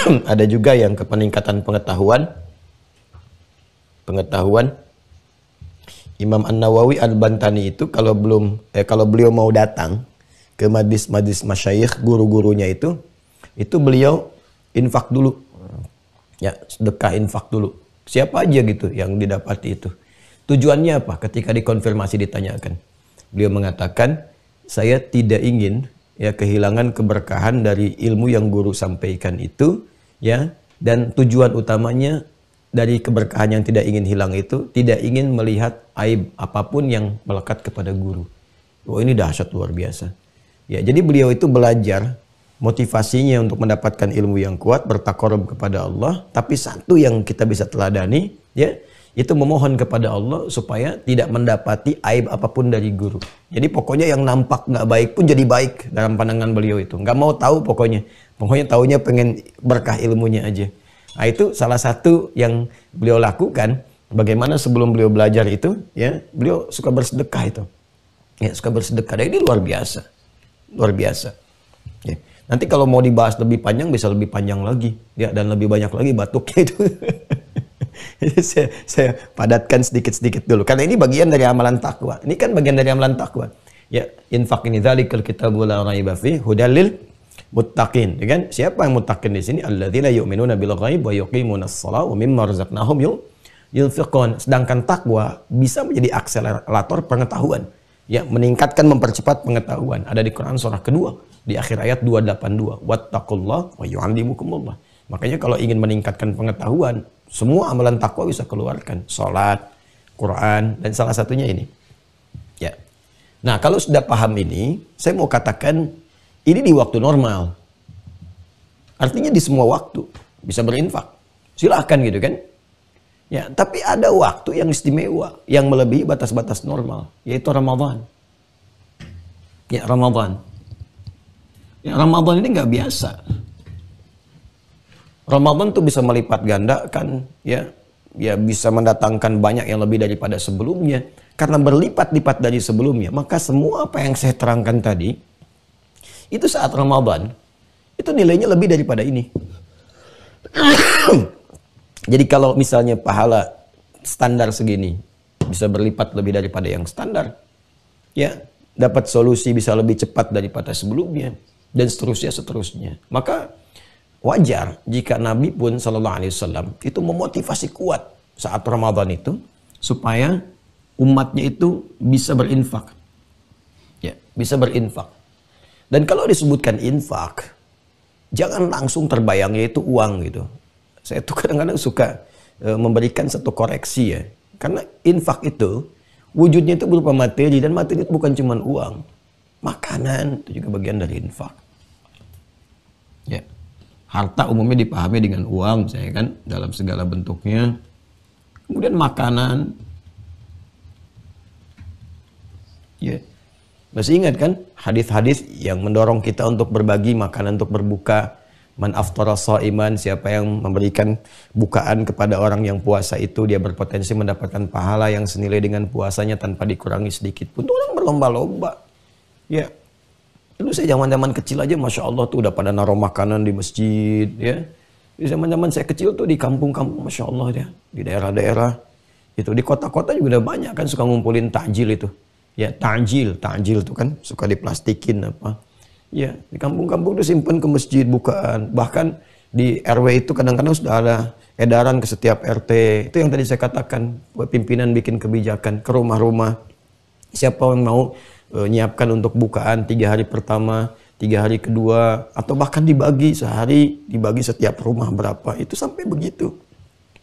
Speaker 1: Ada juga yang ke peningkatan pengetahuan. Imam An-Nawawi Al-Bantani itu kalau beliau mau datang ke majlis masyayikh, guru-gurunya itu beliau infak dulu. Ya, sedekah infak dulu. Siapa aja gitu yang didapati itu. Tujuannya apa? Ketika dikonfirmasi ditanyakan, beliau mengatakan, saya tidak ingin kehilangan keberkahan dari ilmu yang guru sampaikan itu, ya, dan tujuan utamanya dari keberkahan yang tidak ingin hilang itu, tidak ingin melihat aib apapun yang melekat kepada guru. Oh, ini dahsyat luar biasa. Ya, jadi beliau itu belajar, motivasinya untuk mendapatkan ilmu yang kuat, bertakarub kepada Allah, tapi satu yang kita bisa teladani, ya, itu memohon kepada Allah supaya tidak mendapati aib apapun dari guru. Jadi pokoknya yang nampak nggak baik pun jadi baik dalam pandangan beliau itu. Nggak mau tahu pokoknya taunya pengen berkah ilmunya aja. Nah, itu salah satu yang beliau lakukan. Bagaimana sebelum beliau belajar itu, ya, beliau suka bersedekah itu. Ya, suka bersedekah. Dan ini luar biasa. Luar biasa. Ya. Nanti kalau mau dibahas lebih panjang, bisa lebih panjang lagi. Ya, dan lebih banyak lagi batuknya itu. saya padatkan sedikit-sedikit dulu. Karena ini bagian dari amalan takwa. Ini kan bagian dari amalan takwa. Ya, infak ini dzalikal kitabul la raiba fihi hudal lil muttaqin. Ya kan? Siapa yang muttaqin di sini? Alladzina yu'minuna bil ghaib wa yuqimunas shalah wa mimma razaqnahum yunfiqun. Sedangkan takwa bisa menjadi akselerator pengetahuan. Ya, meningkatkan, mempercepat pengetahuan. Ada di Quran surah kedua di akhir ayat 282. Wattaqullah wa yu'allimukumullah. Makanya kalau ingin meningkatkan pengetahuan, semua amalan takwa bisa keluarkan. Salat, Quran, dan salah satunya ini. Ya. Nah, kalau sudah paham ini, saya mau katakan ini di waktu normal. Artinya di semua waktu bisa berinfak. Silahkan gitu kan. Ya, tapi ada waktu yang istimewa, yang melebihi batas-batas normal, yaitu Ramadan. Ya, Ramadan. Ya, Ramadan ini nggak biasa. Ramadan tuh bisa melipat gandakan, ya bisa mendatangkan banyak yang lebih daripada sebelumnya. Karena berlipat-lipat dari sebelumnya, maka semua apa yang saya terangkan tadi, itu saat Ramadan, itu nilainya lebih daripada ini. Jadi kalau misalnya pahala standar segini, bisa berlipat lebih daripada yang standar. Ya, dapat solusi bisa lebih cepat daripada sebelumnya, dan seterusnya. Maka wajar jika Nabi pun Sallallahu Alaihi Wasallam itu memotivasi kuat saat Ramadan itu supaya umatnya itu bisa berinfak, ya, bisa berinfak. Dan kalau disebutkan infak, jangan langsung terbayangnya itu uang gitu. Saya tuh kadang-kadang suka memberikan satu koreksi, ya, karena infak itu wujudnya itu berupa materi, dan materi itu bukan cuma uang, makanan itu juga bagian dari infak. Ya. Harta umumnya dipahami dengan uang, misalnya kan, dalam segala bentuknya. Kemudian makanan. Ya. Masih ingat kan hadis-hadis yang mendorong kita untuk berbagi makanan untuk berbuka. Man aftara shaiman, siapa yang memberikan bukaan kepada orang yang puasa itu, dia berpotensi mendapatkan pahala yang senilai dengan puasanya tanpa dikurangi sedikit pun. Itu orang berlomba-lomba. Ya. Dulu saya zaman-zaman kecil aja, Masya Allah tuh udah pada naruh makanan di masjid, ya. Di zaman-zaman saya kecil tuh di kampung-kampung, Masya Allah ya, di daerah-daerah itu, di kota-kota juga udah banyak kan suka ngumpulin takjil itu. Ya, takjil tuh kan suka diplastikin apa. Ya, di kampung-kampung itu simpan ke masjid bukaan. Bahkan di RW itu kadang-kadang sudah ada edaran ke setiap RT. Itu yang tadi saya katakan, pimpinan bikin kebijakan ke rumah-rumah. Siapa yang mau nyiapkan untuk bukaan 3 hari pertama, 3 hari kedua, atau bahkan dibagi sehari, dibagi setiap rumah berapa. Itu sampai begitu.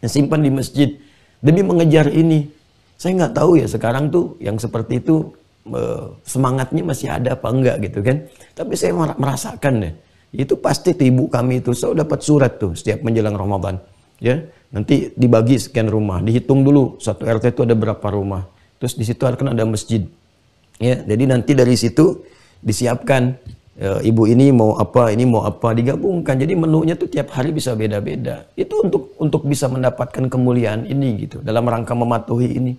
Speaker 1: Yang simpan di masjid demi mengejar ini. Saya nggak tahu ya sekarang tuh yang seperti itu semangatnya masih ada apa enggak gitu kan. Tapi saya merasakan deh. Itu pasti tuh ibu kami itu selalu dapat surat tuh setiap menjelang Ramadan. Ya, nanti dibagi sekian rumah, dihitung dulu satu RT itu ada berapa rumah. Terus di situ kan ada masjid. Ya, jadi nanti dari situ disiapkan ibu ini mau apa, ini mau apa, digabungkan. Jadi menunya tuh tiap hari bisa beda-beda. Itu untuk bisa mendapatkan kemuliaan ini gitu, dalam rangka mematuhi ini.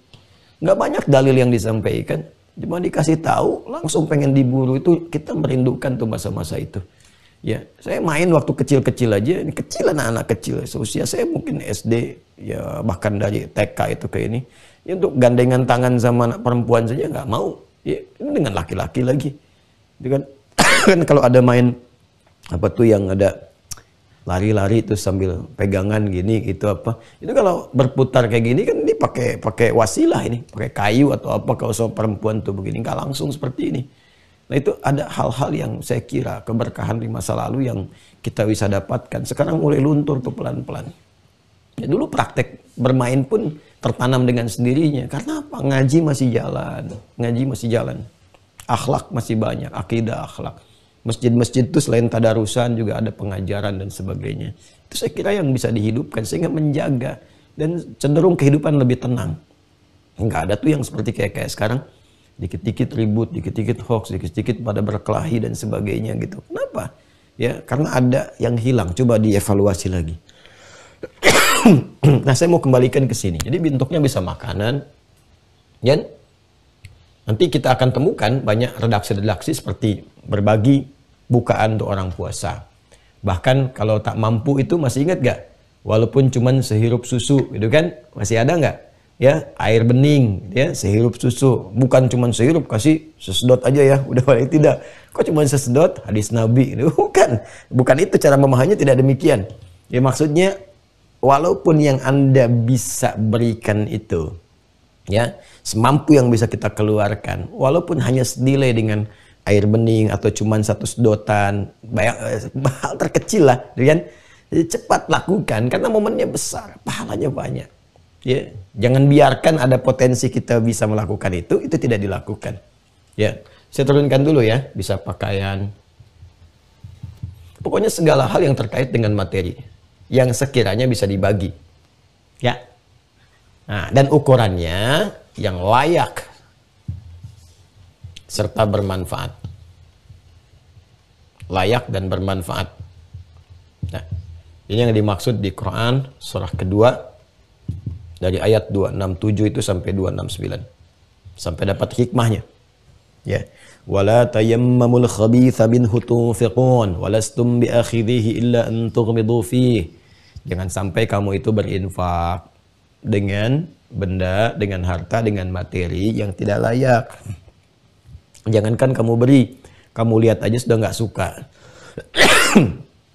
Speaker 1: Nggak banyak dalil yang disampaikan, cuma dikasih tahu langsung pengen diburu. Itu kita merindukan tuh masa-masa itu. Ya, saya main waktu kecil-kecil aja, ini kecil anak-anak kecil, seusia saya mungkin SD, ya bahkan dari TK itu ke ini. Ya, untuk gandengan tangan sama anak perempuan saja nggak mau. Ya, ini dengan laki-laki lagi. Itu kan, kan kalau ada main apa tuh yang ada lari-lari itu sambil pegangan gini gitu apa. Itu kalau berputar kayak gini kan ini pakai wasilah ini, pakai kayu atau apa kalau sama perempuan tuh begini, nggak langsung seperti ini. Nah itu ada hal-hal yang saya kira keberkahan di masa lalu yang kita bisa dapatkan. Sekarang mulai luntur tuh pelan-pelan. Ya, dulu praktek bermain pun tertanam dengan sendirinya. Karena apa? Ngaji masih jalan. Ngaji masih jalan. Akhlak masih banyak. Akidah akhlak. Masjid-masjid itu selain tadarusan juga ada pengajaran dan sebagainya. Itu saya kira yang bisa dihidupkan sehingga menjaga. Dan cenderung kehidupan lebih tenang. Enggak ada tuh yang seperti kayak sekarang. Dikit-dikit ribut, dikit-dikit hoax, dikit-dikit pada berkelahi dan sebagainya gitu. Kenapa? Ya, karena ada yang hilang. Coba dievaluasi lagi. Nah, saya mau kembalikan ke sini. Jadi bentuknya bisa makanan. Ya. Nanti kita akan temukan banyak redaksi-redaksi seperti berbagi bukaan untuk orang puasa. Bahkan kalau tak mampu itu masih ingat gak? Walaupun cuman sehirup susu, gitu kan? Masih ada nggak? Ya, air bening, ya, sehirup susu. Bukan cuma sehirup, kasih sesedot aja ya. Udah paling tidak. Kok cuma sesedot? Hadis Nabi. Bukan itu cara memahaminya, tidak demikian. Ya, maksudnya walaupun yang Anda bisa berikan itu, ya, semampu yang bisa kita keluarkan, walaupun hanya senilai dengan air bening atau cuma satu sedotan, hal terkecil lah, kan? Jadi cepat lakukan karena momennya besar, pahalanya banyak. Ya, jangan biarkan ada potensi kita bisa melakukan itu tidak dilakukan. Ya, saya turunkan dulu ya, bisa pakaian. Pokoknya segala hal yang terkait dengan materi yang sekiranya bisa dibagi. Ya. Nah, dan ukurannya yang layak serta bermanfaat. Layak dan bermanfaat. Nah, ini yang dimaksud di Quran surah kedua dari ayat 267 itu sampai 269. Sampai dapat hikmahnya. Ya. Wala tayammamul khabitha minhu tunfiqun walastum biakhidhihi illa an tughmidu fihi. Jangan sampai kamu itu berinfak dengan benda, dengan harta, dengan materi yang tidak layak. Jangankan kamu beri, kamu lihat aja sudah nggak suka.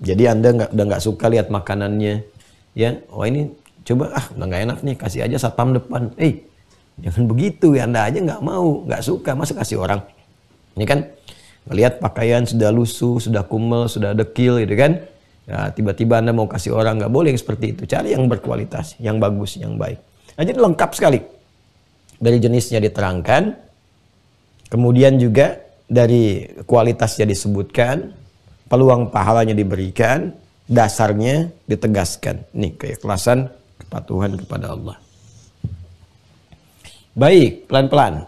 Speaker 1: Jadi Anda udah nggak suka lihat makanannya. Ya, oh ini coba udah nggak enak nih, kasih aja satpam depan. Jangan begitu ya, Anda aja nggak mau, nggak suka, masa kasih orang? Ini kan ngelihat pakaian sudah lusuh, sudah kumel, sudah dekil gitu kan. Ya, tiba-tiba Anda mau kasih orang, nggak boleh yang seperti itu. Cari yang berkualitas, yang bagus, yang baik. Nah, jadi lengkap sekali. Dari jenisnya diterangkan, kemudian juga dari kualitasnya disebutkan, peluang pahalanya diberikan, dasarnya ditegaskan. Nih, keikhlasan, kepatuhan kepada Allah. Baik, pelan-pelan.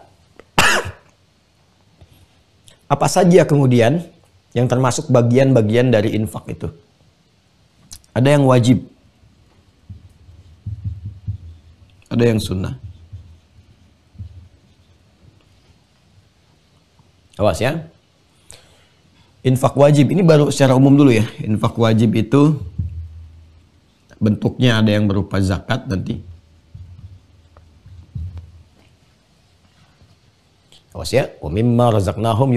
Speaker 1: Apa saja kemudian yang termasuk bagian-bagian dari infak itu? Ada yang wajib. Ada yang sunnah. Awas ya. Infak wajib, ini baru secara umum dulu ya. Infak wajib itu bentuknya ada yang berupa zakat nanti. Awas ya, wa mimma razaqnahum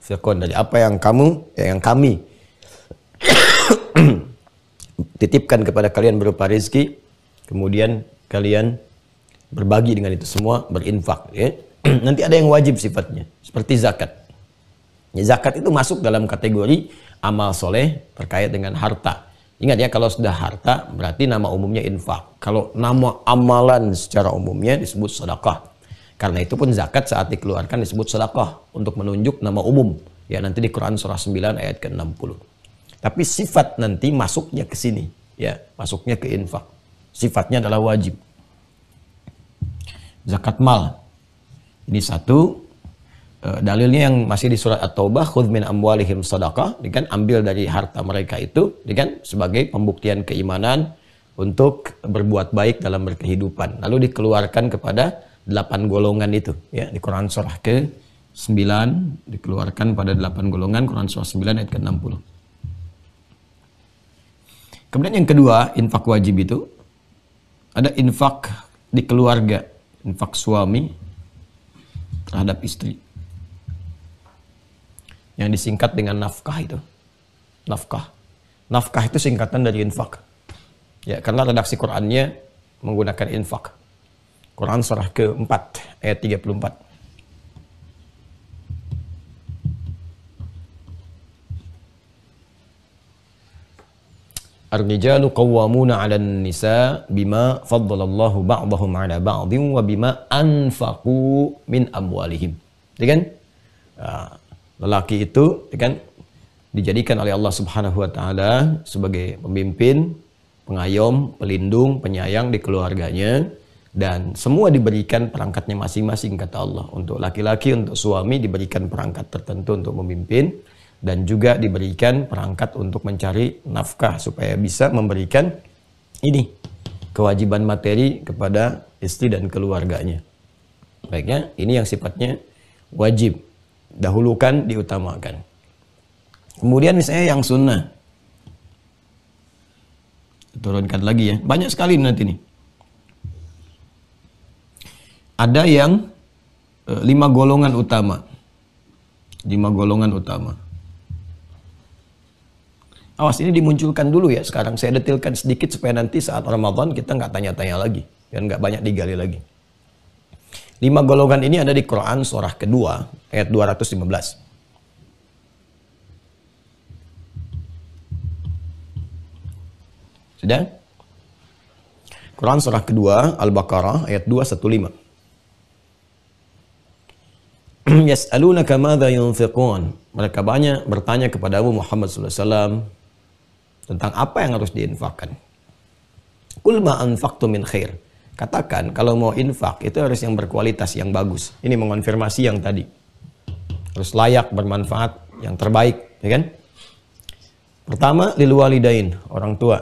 Speaker 1: tunfiqun, dari apa yang kami titipkan kepada kalian berupa rezeki, kemudian kalian berbagi dengan itu semua, berinfak. Ya. Nanti ada yang wajib sifatnya, seperti zakat. Ya, zakat itu masuk dalam kategori amal soleh terkait dengan harta. Ingat ya, kalau sudah harta berarti nama umumnya infak. Kalau nama amalan secara umumnya disebut sedekah. Karena itu pun zakat saat dikeluarkan disebut sedekah untuk menunjuk nama umum. Ya, nanti di Quran surah 9 ayat ke-60. Tapi sifat nanti masuknya ke sini, ya, masuknya ke infak. Sifatnya adalah wajib. Zakat mal. Ini satu dalilnya yang masih di surat At-Taubah, khudz min amwalihim shadaqah, kan ambil dari harta mereka itu, kan sebagai pembuktian keimanan untuk berbuat baik dalam berkehidupan. Lalu dikeluarkan kepada 8 golongan itu, ya, di Quran surah ke-9 dikeluarkan pada 8 golongan, Quran surah 9 ayat ke-60. Kemudian yang kedua, infak wajib itu ada infak di keluarga, infak suami terhadap istri, yang disingkat dengan nafkah itu. Nafkah itu singkatan dari infak. Ya, karena redaksi Qur'annya menggunakan infak. Quran surah ke-4 ayat 34. Ar-rijalu qawwamuna 'alan nisa bima faddalallahu ba'dahum 'ala ba'dhin wa bima anfaqu min amwalihim. Ya kan? Lelaki itu, ya kan, dijadikan oleh Allah Subhanahu wa taala sebagai pemimpin, pengayom, pelindung, penyayang di keluarganya, dan semua diberikan perangkatnya masing-masing, kata Allah. Untuk laki-laki, untuk suami diberikan perangkat tertentu untuk memimpin, dan juga diberikan perangkat untuk mencari nafkah supaya bisa memberikan ini kewajiban materi kepada istri dan keluarganya. Baiknya, ini yang sifatnya wajib, dahulukan, diutamakan. Kemudian misalnya yang sunnah, turunkan lagi ya, banyak sekali nanti nih. Ada yang 5 golongan utama. 5 golongan utama. Awas, ini dimunculkan dulu ya. Sekarang saya detilkan sedikit supaya nanti saat Ramadan kita nggak tanya-tanya lagi. Dan nggak banyak digali lagi. 5 golongan ini ada di Quran surah kedua ayat 215. Sudah? Quran surah kedua Al-Baqarah ayat 215. Yas'alunaka madza yunfiqun. Mereka banyak bertanya kepadamu Muhammad sallallahu alaihi wasallam tentang apa yang harus diinfakkan. Qul ma anfaqtum min khair. Katakan kalau mau infak itu harus yang berkualitas, yang bagus. Ini mengonfirmasi yang tadi. Harus layak, bermanfaat, yang terbaik, ya kan? Pertama, lil walidain, orang tua.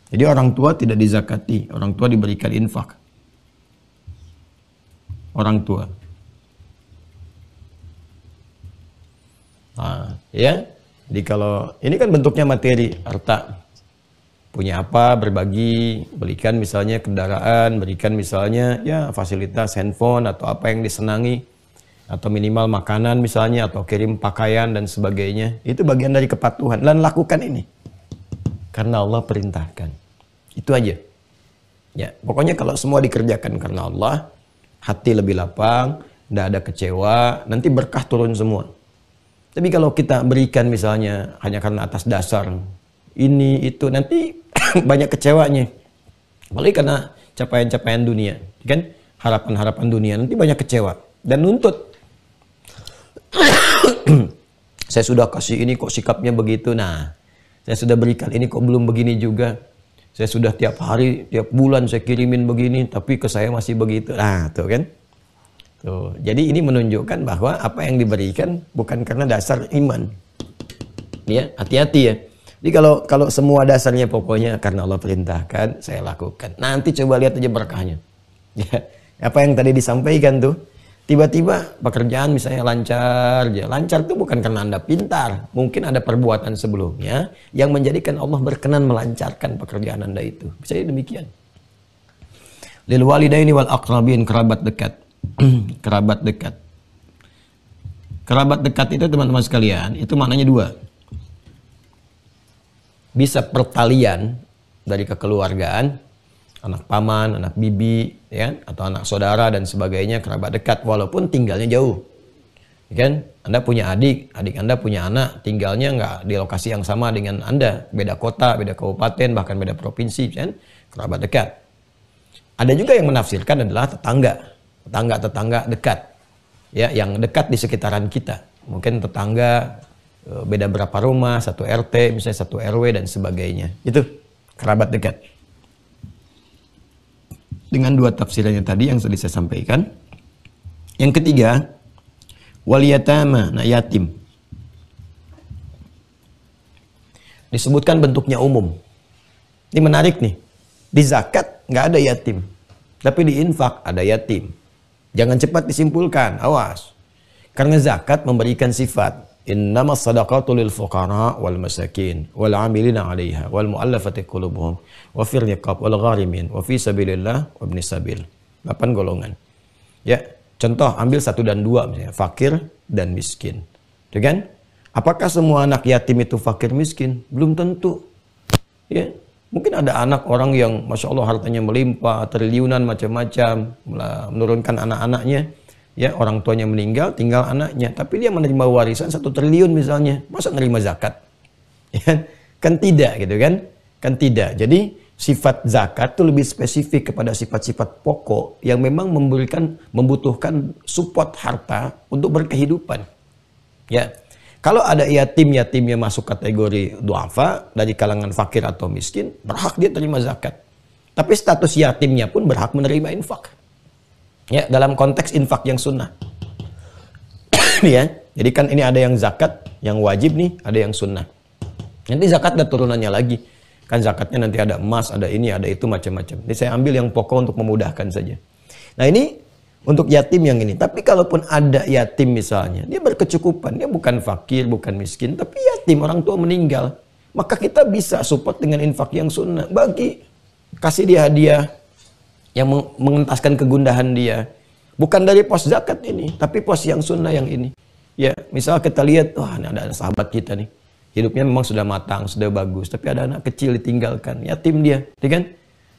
Speaker 1: Jadi orang tua tidak dizakati, orang tua diberikan infak. Orang tua. Nah, ya. Jadi kalau ini kan bentuknya materi, harta. Punya apa, berbagi, berikan misalnya kendaraan, berikan misalnya ya fasilitas handphone atau apa yang disenangi, atau minimal makanan misalnya, atau kirim pakaian dan sebagainya. Itu bagian dari kepatuhan. Dan lakukan ini karena Allah perintahkan. Itu aja. Ya, pokoknya kalau semua dikerjakan karena Allah, hati lebih lapang, tidak ada kecewa, nanti berkah turun semua. Tapi kalau kita berikan misalnya hanya karena atas dasar ini itu, nanti banyak kecewanya. Apalagi karena capaian-capaian dunia, kan? Harapan-harapan dunia, nanti banyak kecewa dan nuntut. Saya sudah kasih ini kok sikapnya begitu. Nah, saya sudah berikan ini kok belum begini juga. Saya sudah tiap hari, tiap bulan saya kirimin begini, tapi ke saya masih begitu. Nah, tuh kan? Tuh, jadi ini menunjukkan bahwa apa yang diberikan bukan karena dasar iman. Ya, hati-hati ya. Jadi kalau semua dasarnya pokoknya karena Allah perintahkan, saya lakukan. Nanti coba lihat aja berkahnya. Ya, apa yang tadi disampaikan tuh, tiba-tiba pekerjaan misalnya lancar aja. Lancar tuh bukan karena Anda pintar. Mungkin ada perbuatan sebelumnya yang menjadikan Allah berkenan melancarkan pekerjaan Anda itu. Bisa jadi demikian. Lil walidaini wal aqrabin, kerabat dekat. Kerabat dekat. Kerabat dekat itu teman-teman sekalian, itu maknanya dua. Bisa pertalian dari kekeluargaan, anak paman, anak bibi, ya, atau anak saudara dan sebagainya, kerabat dekat walaupun tinggalnya jauh. Kan? Anda punya adik Anda punya anak, tinggalnya nggak di lokasi yang sama dengan Anda, beda kota, beda kabupaten, bahkan beda provinsi, kan? Kerabat dekat. Ada juga yang menafsirkan adalah tetangga dekat, ya, yang dekat di sekitaran kita. Mungkin tetangga beda berapa rumah, satu RT, misalnya satu RW dan sebagainya. Itu kerabat dekat. Dengan dua tafsirannya tadi yang sudah saya sampaikan. Yang ketiga, wal yatama, nah yatim. Disebutkan bentuknya umum. Ini menarik nih. Di zakat nggak ada yatim, tapi di infak ada yatim. Jangan cepat disimpulkan, awas. Karena zakat memberikan sifat. Innamas sadaqatu lil fuqara wal masakin wal 'amilina 'alaiha wal mu'allafati qulubuhum wa fir riqab wal gharimin wa fi sabilillah wa ibnis sabil. 8 golongan. Ya, contoh ambil 1 dan 2 misalnya, fakir dan miskin. Itu kan? Apakah semua anak yatim itu fakir miskin? Belum tentu. Ya, mungkin ada anak orang yang Masya Allah hartanya melimpah, triliunan macam-macam, menurunkan anak-anaknya. Ya, orang tuanya meninggal, tinggal anaknya. Tapi dia menerima warisan 1 triliun misalnya. Masa nerima zakat? Ya, kan tidak gitu kan? Kan tidak. Jadi sifat zakat itu lebih spesifik kepada sifat-sifat pokok yang memang membutuhkan support harta untuk berkehidupan. Ya. Kalau ada yatim-yatimnya masuk kategori du'afa dari kalangan fakir atau miskin, berhak dia terima zakat. Tapi status yatimnya pun berhak menerima infak. Ya, dalam konteks infak yang sunnah. Ya, jadi kan ini ada yang zakat, yang wajib nih, ada yang sunnah. Nanti zakat ada turunannya lagi. Kan zakatnya nanti ada emas, ada ini, ada itu, macam-macam. Jadi saya ambil yang pokok untuk memudahkan saja. Nah ini untuk yatim yang ini. Tapi kalaupun ada yatim misalnya, dia berkecukupan, dia bukan fakir, bukan miskin, tapi yatim, orang tua meninggal. Maka kita bisa support dengan infak yang sunnah. Kasih dia hadiah yang mengentaskan kegundahan dia. Bukan dari pos zakat ini, tapi pos yang sunnah yang ini. Ya, misal kita lihat, wah ini ada sahabat kita nih. Hidupnya memang sudah matang, sudah bagus. Tapi ada anak kecil ditinggalkan, yatim dia. Ya kan?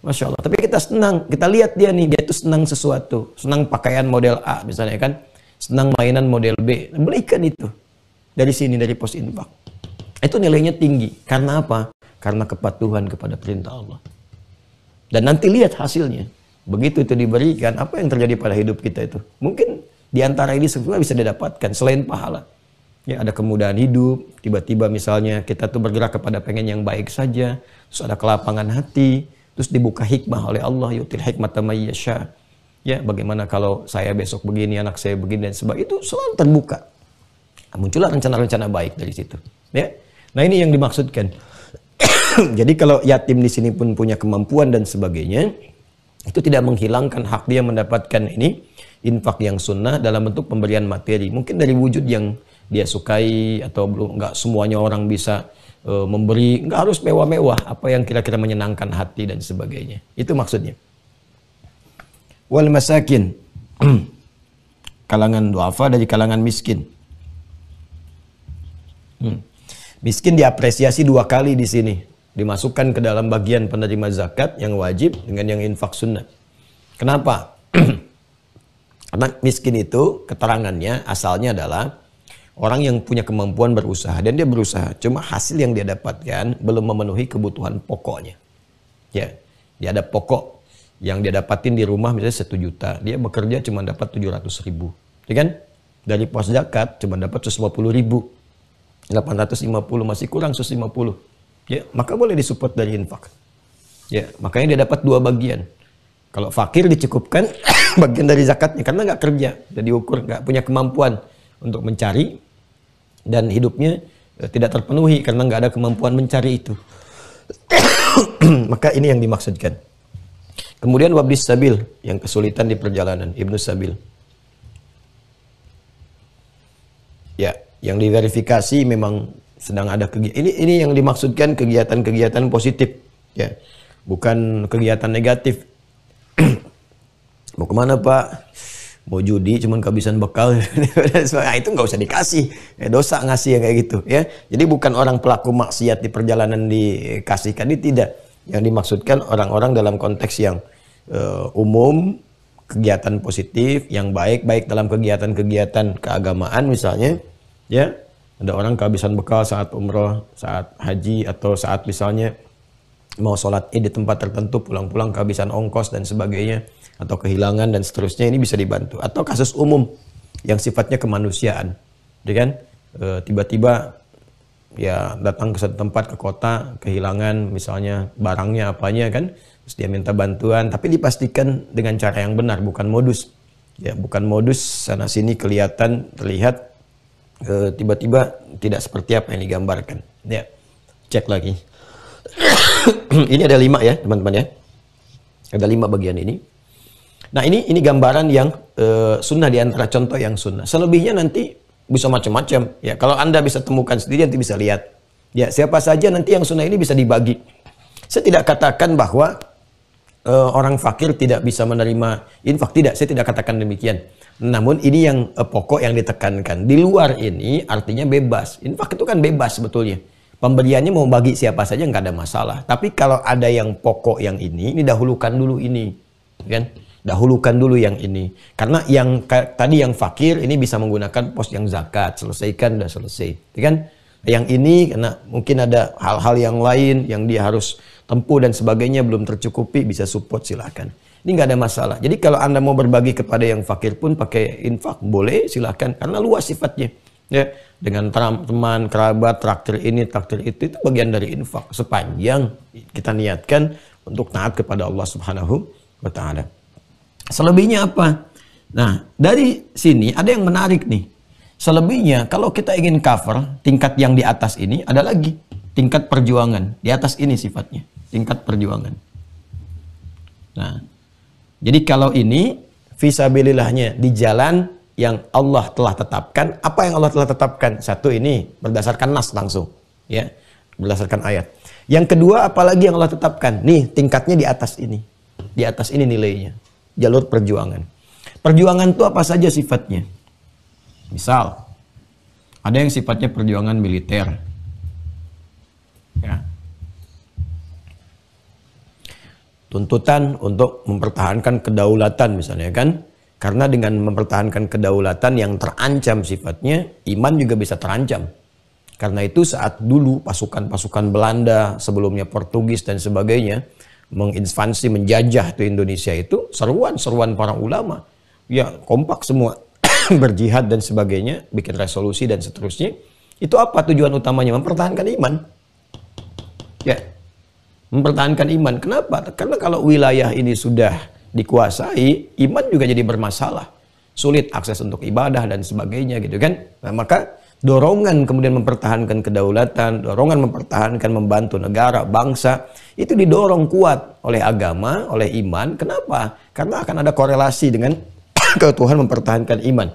Speaker 1: Masya Allah. Tapi kita senang, kita lihat dia nih, dia tuh senang sesuatu. Senang pakaian model A misalnya kan. Senang mainan model B. Belikan itu. Dari sini, dari pos infak. Itu nilainya tinggi. Karena apa? Karena kepatuhan kepada perintah Allah. Dan nanti lihat hasilnya. Begitu itu diberikan, apa yang terjadi pada hidup kita itu? Mungkin di antara ini semua bisa didapatkan selain pahala. Ya, ada kemudahan hidup, tiba-tiba misalnya kita tuh bergerak kepada pengen yang baik saja, terus ada kelapangan hati, terus dibuka hikmah oleh Allah, yutil hikmata may yasha. Ya, bagaimana kalau saya besok begini, anak saya begini dan sebagainya, itu selalu terbuka. Muncullah rencana-rencana baik dari situ. Ya. Nah, ini yang dimaksudkan. Jadi kalau yatim di sini pun punya kemampuan dan sebagainya, itu tidak menghilangkan hak dia mendapatkan ini infak yang sunnah dalam bentuk pemberian materi. Mungkin dari wujud yang dia sukai atau belum, nggak semuanya orang bisa memberi, nggak harus mewah-mewah, apa yang kira-kira menyenangkan hati dan sebagainya. Itu maksudnya. Wal masakin, kalangan du'afa dari kalangan miskin. Miskin diapresiasi 2 kali di sini. Dimasukkan ke dalam bagian penerima zakat yang wajib dengan yang infak sunnah. Kenapa? Karena miskin itu keterangannya asalnya adalah orang yang punya kemampuan berusaha dan dia berusaha, cuma hasil yang dia dapatkan belum memenuhi kebutuhan pokoknya. Ya, dia ada pokok yang dia dapatin di rumah misalnya 1 juta, dia bekerja cuma dapat 700.000, ya kan? Dari pos zakat cuma dapat 150.000, 850 masih kurang 150. Ya, maka boleh disupport dari infak. Ya, makanya dia dapat 2 bagian. Kalau fakir dicukupkan bagian dari zakatnya karena nggak kerja, jadi diukur nggak punya kemampuan untuk mencari dan hidupnya tidak terpenuhi karena nggak ada kemampuan mencari itu. Maka ini yang dimaksudkan. Kemudian wabnis sabil, yang kesulitan di perjalanan, ibnu sabil. Ya, yang diverifikasi memang sedang ada kegiatan. Ini yang dimaksudkan kegiatan-kegiatan positif, ya, bukan kegiatan negatif. Mau kemana Pak? mau judi cuman kehabisan bekal. Nah, itu nggak usah dikasih, dosa ngasih yang kayak gitu ya. Jadi bukan orang pelaku maksiat di perjalanan dikasihkan, ini tidak. Yang dimaksudkan orang-orang dalam konteks yang umum, kegiatan positif yang baik dalam kegiatan-kegiatan keagamaan misalnya ya. Ada orang kehabisan bekal saat umroh, saat haji, atau saat misalnya mau sholat id di tempat tertentu, pulang-pulang kehabisan ongkos dan sebagainya, atau kehilangan dan seterusnya, ini bisa dibantu. Atau kasus umum yang sifatnya kemanusiaan, ya kan? Tiba-tiba ya datang ke satu tempat, ke kota, kehilangan misalnya barangnya apanya kan, terus dia minta bantuan, tapi dipastikan dengan cara yang benar, bukan modus. Ya, bukan modus sana sini kelihatan, terlihat tiba-tiba tidak seperti apa yang digambarkan. Ya, cek lagi. Ini ada 5 ya teman-teman ya. Ada 5 bagian ini. Nah ini gambaran yang sunnah, di antara contoh yang sunnah. Selebihnya nanti bisa macam-macam. Ya, kalau Anda bisa temukan sendiri nanti bisa lihat. Ya, siapa saja nanti yang sunnah ini bisa dibagi. Saya tidak katakan bahwa orang fakir tidak bisa menerima infak, tidak. Saya tidak katakan demikian. Namun ini yang pokok yang ditekankan. Di luar ini artinya bebas. Infak itu kan bebas sebetulnya. Pemberiannya mau bagi siapa saja nggak ada masalah. Tapi kalau ada yang pokok yang ini dahulukan dulu ini, kan? Dahulukan dulu yang ini. Karena yang tadi yang fakir ini bisa menggunakan pos yang zakat, selesaikan, udah selesai, kan? Yang ini karena mungkin ada hal-hal yang lain yang dia harus tempuh dan sebagainya belum tercukupi, bisa support, silakan. Ini nggak ada masalah. Jadi kalau Anda mau berbagi kepada yang fakir pun pakai infak, boleh, silakan. Karena luas sifatnya. Ya, dengan teman, kerabat, traktir ini, traktir itu bagian dari infak. Sepanjang kita niatkan untuk taat kepada Allah Subhanahu wa Ta'ala. Selebihnya apa? Nah, dari sini ada yang menarik nih. Selebihnya, kalau kita ingin cover tingkat yang di atas ini, ada lagi tingkat perjuangan. Di atas ini sifatnya, tingkat perjuangan. Nah, jadi kalau ini fisabilillahnya di jalan yang Allah telah tetapkan. Apa yang Allah telah tetapkan? Satu, ini berdasarkan nas langsung, ya, berdasarkan ayat. Yang kedua, apalagi yang Allah tetapkan? Nih, tingkatnya di atas ini. Di atas ini nilainya. Jalur perjuangan. Perjuangan itu apa saja sifatnya? Misal, ada yang sifatnya perjuangan militer. Ya. Tuntutan untuk mempertahankan kedaulatan misalnya kan. Karena dengan mempertahankan kedaulatan yang terancam sifatnya, iman juga bisa terancam. Karena itu saat dulu pasukan-pasukan Belanda, sebelumnya Portugis dan sebagainya, menginvasi, menjajah itu Indonesia, itu seruan-seruan para ulama. Ya, kompak semua. Berjihad dan sebagainya, bikin resolusi dan seterusnya. Itu apa tujuan utamanya? Mempertahankan iman. Ya, mempertahankan iman. Kenapa? Karena kalau wilayah ini sudah dikuasai, iman juga jadi bermasalah. Sulit akses untuk ibadah dan sebagainya gitu kan. Nah, maka dorongan kemudian mempertahankan kedaulatan, dorongan mempertahankan, membantu negara, bangsa, itu didorong kuat oleh agama, oleh iman. Kenapa? Karena akan ada korelasi dengan keutuhan mempertahankan iman.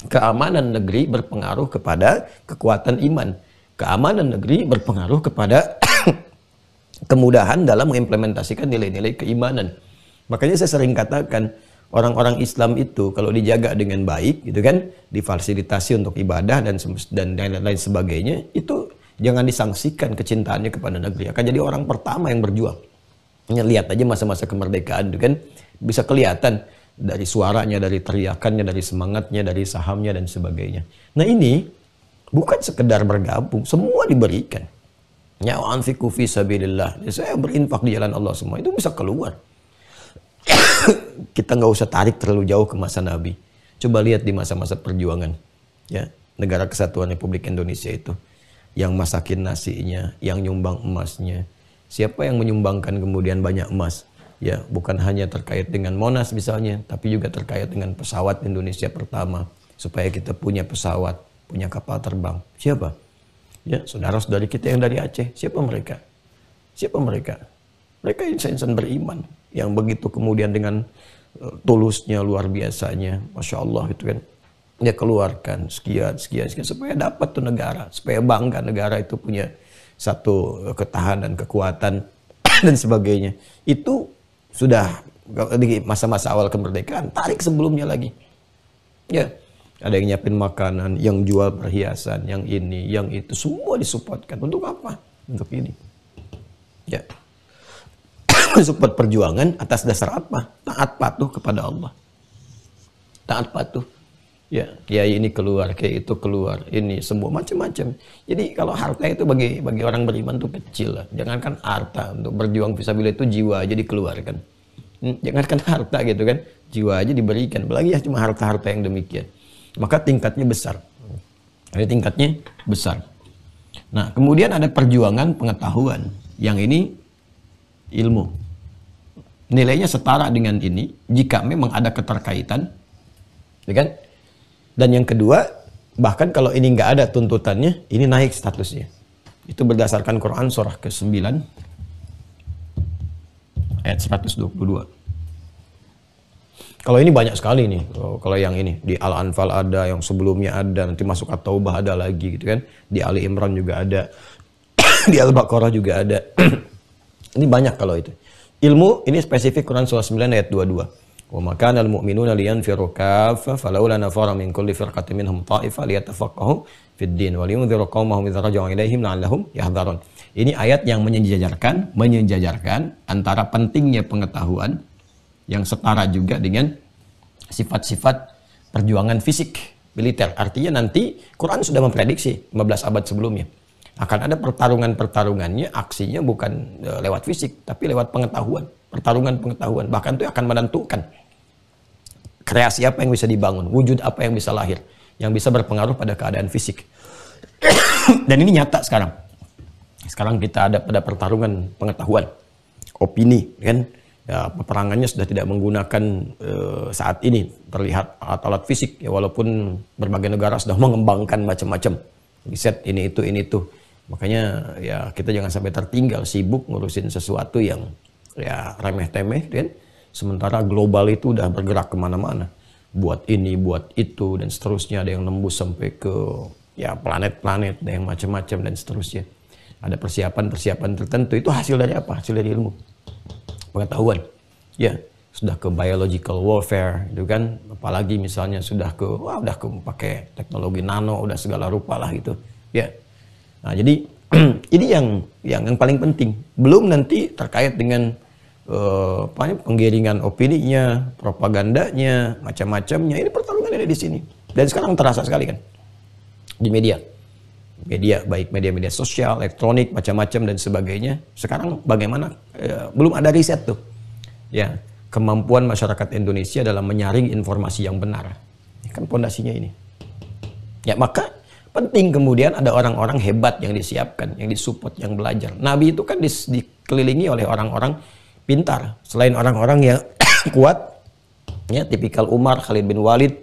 Speaker 1: Keamanan negeri berpengaruh kepada kekuatan iman. Keamanan negeri berpengaruh kepada kemudahan dalam mengimplementasikan nilai-nilai keimanan. Makanya saya sering katakan, orang-orang Islam itu kalau dijaga dengan baik, gitu kan, difasilitasi untuk ibadah dan lain sebagainya, itu jangan disangsikan kecintaannya kepada negeri. Akan jadi orang pertama yang berjuang. Lihat aja masa-masa kemerdekaan, itu kan, bisa kelihatan dari suaranya, dari teriakannya, dari semangatnya, dari sahamnya dan sebagainya. Nah ini bukan sekedar bergabung, semua diberikan. Ya, anfiqu fi sabilillah. Saya berinfak di jalan Allah semua, itu bisa keluar. Kita nggak usah tarik terlalu jauh ke masa Nabi. Coba lihat di masa-masa perjuangan, ya, Negara Kesatuan Republik Indonesia itu, yang masakin nasinya, yang nyumbang emasnya. Siapa yang menyumbangkan kemudian banyak emas? Ya, bukan hanya terkait dengan Monas misalnya, tapi juga terkait dengan pesawat Indonesia pertama, supaya kita punya pesawat, punya kapal terbang. Siapa? Ya, saudara-saudari kita yang dari Aceh. Siapa mereka? Siapa mereka? Mereka insan-insan beriman yang begitu kemudian dengan tulusnya, luar biasanya, Masya Allah gitu kan, dia keluarkan sekian supaya dapat tuh negara, supaya bangga negara itu punya satu ketahanan, kekuatan dan sebagainya. Itu sudah di masa-masa awal kemerdekaan, tarik sebelumnya lagi. Ya, ada yang nyiapin makanan, yang jual perhiasan, yang ini, yang itu, semua disupportkan. Untuk apa? Untuk ini. Ya. Support perjuangan atas dasar apa? Taat patuh kepada Allah. Taat patuh. Ya, kiai ini keluar, kiai itu keluar, ini semua macam-macam. Jadi kalau harta itu bagi orang beriman itu kecil lah. Jangankan harta, untuk berjuang fisabilillah itu jiwa aja dikeluarkan. Jangankan harta gitu kan, jiwa aja diberikan. Apalagi ya cuma harta-harta yang demikian. Maka tingkatnya besar. Ada tingkatnya besar. Nah, kemudian ada perjuangan pengetahuan. Yang ini ilmu. Nilainya setara dengan ini jika memang ada keterkaitan, ya kan? Dan yang kedua, bahkan kalau ini nggak ada tuntutannya, ini naik statusnya. Itu berdasarkan Quran surah ke-9 ayat 122. Kalau ini banyak sekali nih. Kalau yang ini di Al-Anfal ada, yang sebelumnya ada, nanti masuk At-Taubah ada lagi gitu kan. Di Ali Imran juga ada. Di Al-Baqarah juga ada. Ini banyak kalau itu. Ilmu ini spesifik Quran surah 9 ayat 22. Wa ma kana al-mu'minuna liyanfiru kaffa falawla nafara min kulli firqatin minhum ta'ifa liyatafaqahu fid din wa liyunziru qaumahum idza raja'u ilaihim la'allahum yahdharun. Ini ayat yang menyejajarkan antara pentingnya pengetahuan yang setara juga dengan sifat-sifat perjuangan fisik militer. Artinya nanti Quran sudah memprediksi 15 abad sebelumnya akan ada pertarungannya, aksinya bukan lewat fisik tapi lewat pengetahuan. Pertarungan pengetahuan, bahkan itu akan menentukan kreasi apa yang bisa dibangun, wujud apa yang bisa lahir, yang bisa berpengaruh pada keadaan fisik. Dan ini nyata sekarang. Sekarang kita ada pada pertarungan pengetahuan, opini, kan? Ya, peperangannya sudah tidak menggunakan saat ini terlihat alat-alat fisik, ya, walaupun berbagai negara sudah mengembangkan macam-macam, riset ini itu. Makanya ya kita jangan sampai tertinggal sibuk ngurusin sesuatu yang ya remeh-temeh, kan? Sementara global itu udah bergerak kemana-mana, buat ini, buat itu, dan seterusnya. Ada yang nembus sampai ke ya planet-planet, ada yang macam-macam dan seterusnya. Ada persiapan tertentu. Itu hasil dari apa? Hasil dari ilmu, pengetahuan. Ya, sudah ke biological warfare, itu kan. Apalagi misalnya sudah ke pakai teknologi nano, udah segala rupa lah gitu. Ya. Nah, jadi ini yang paling penting. Belum nanti terkait dengan penggiringan opininya, propagandanya, macam-macamnya. Ini pertarungan ada di sini. Dan sekarang terasa sekali kan di media baik media sosial, elektronik, macam-macam dan sebagainya. Sekarang bagaimana? Belum ada riset tuh. Ya, kemampuan masyarakat Indonesia dalam menyaring informasi yang benar. Ini kan pondasinya ini. Ya, maka penting kemudian ada orang-orang hebat yang disiapkan, yang disupport, yang belajar. Nabi itu kan dikelilingi oleh orang-orang pintar. Selain orang-orang yang kuat, ya tipikal Umar, Khalid bin Walid,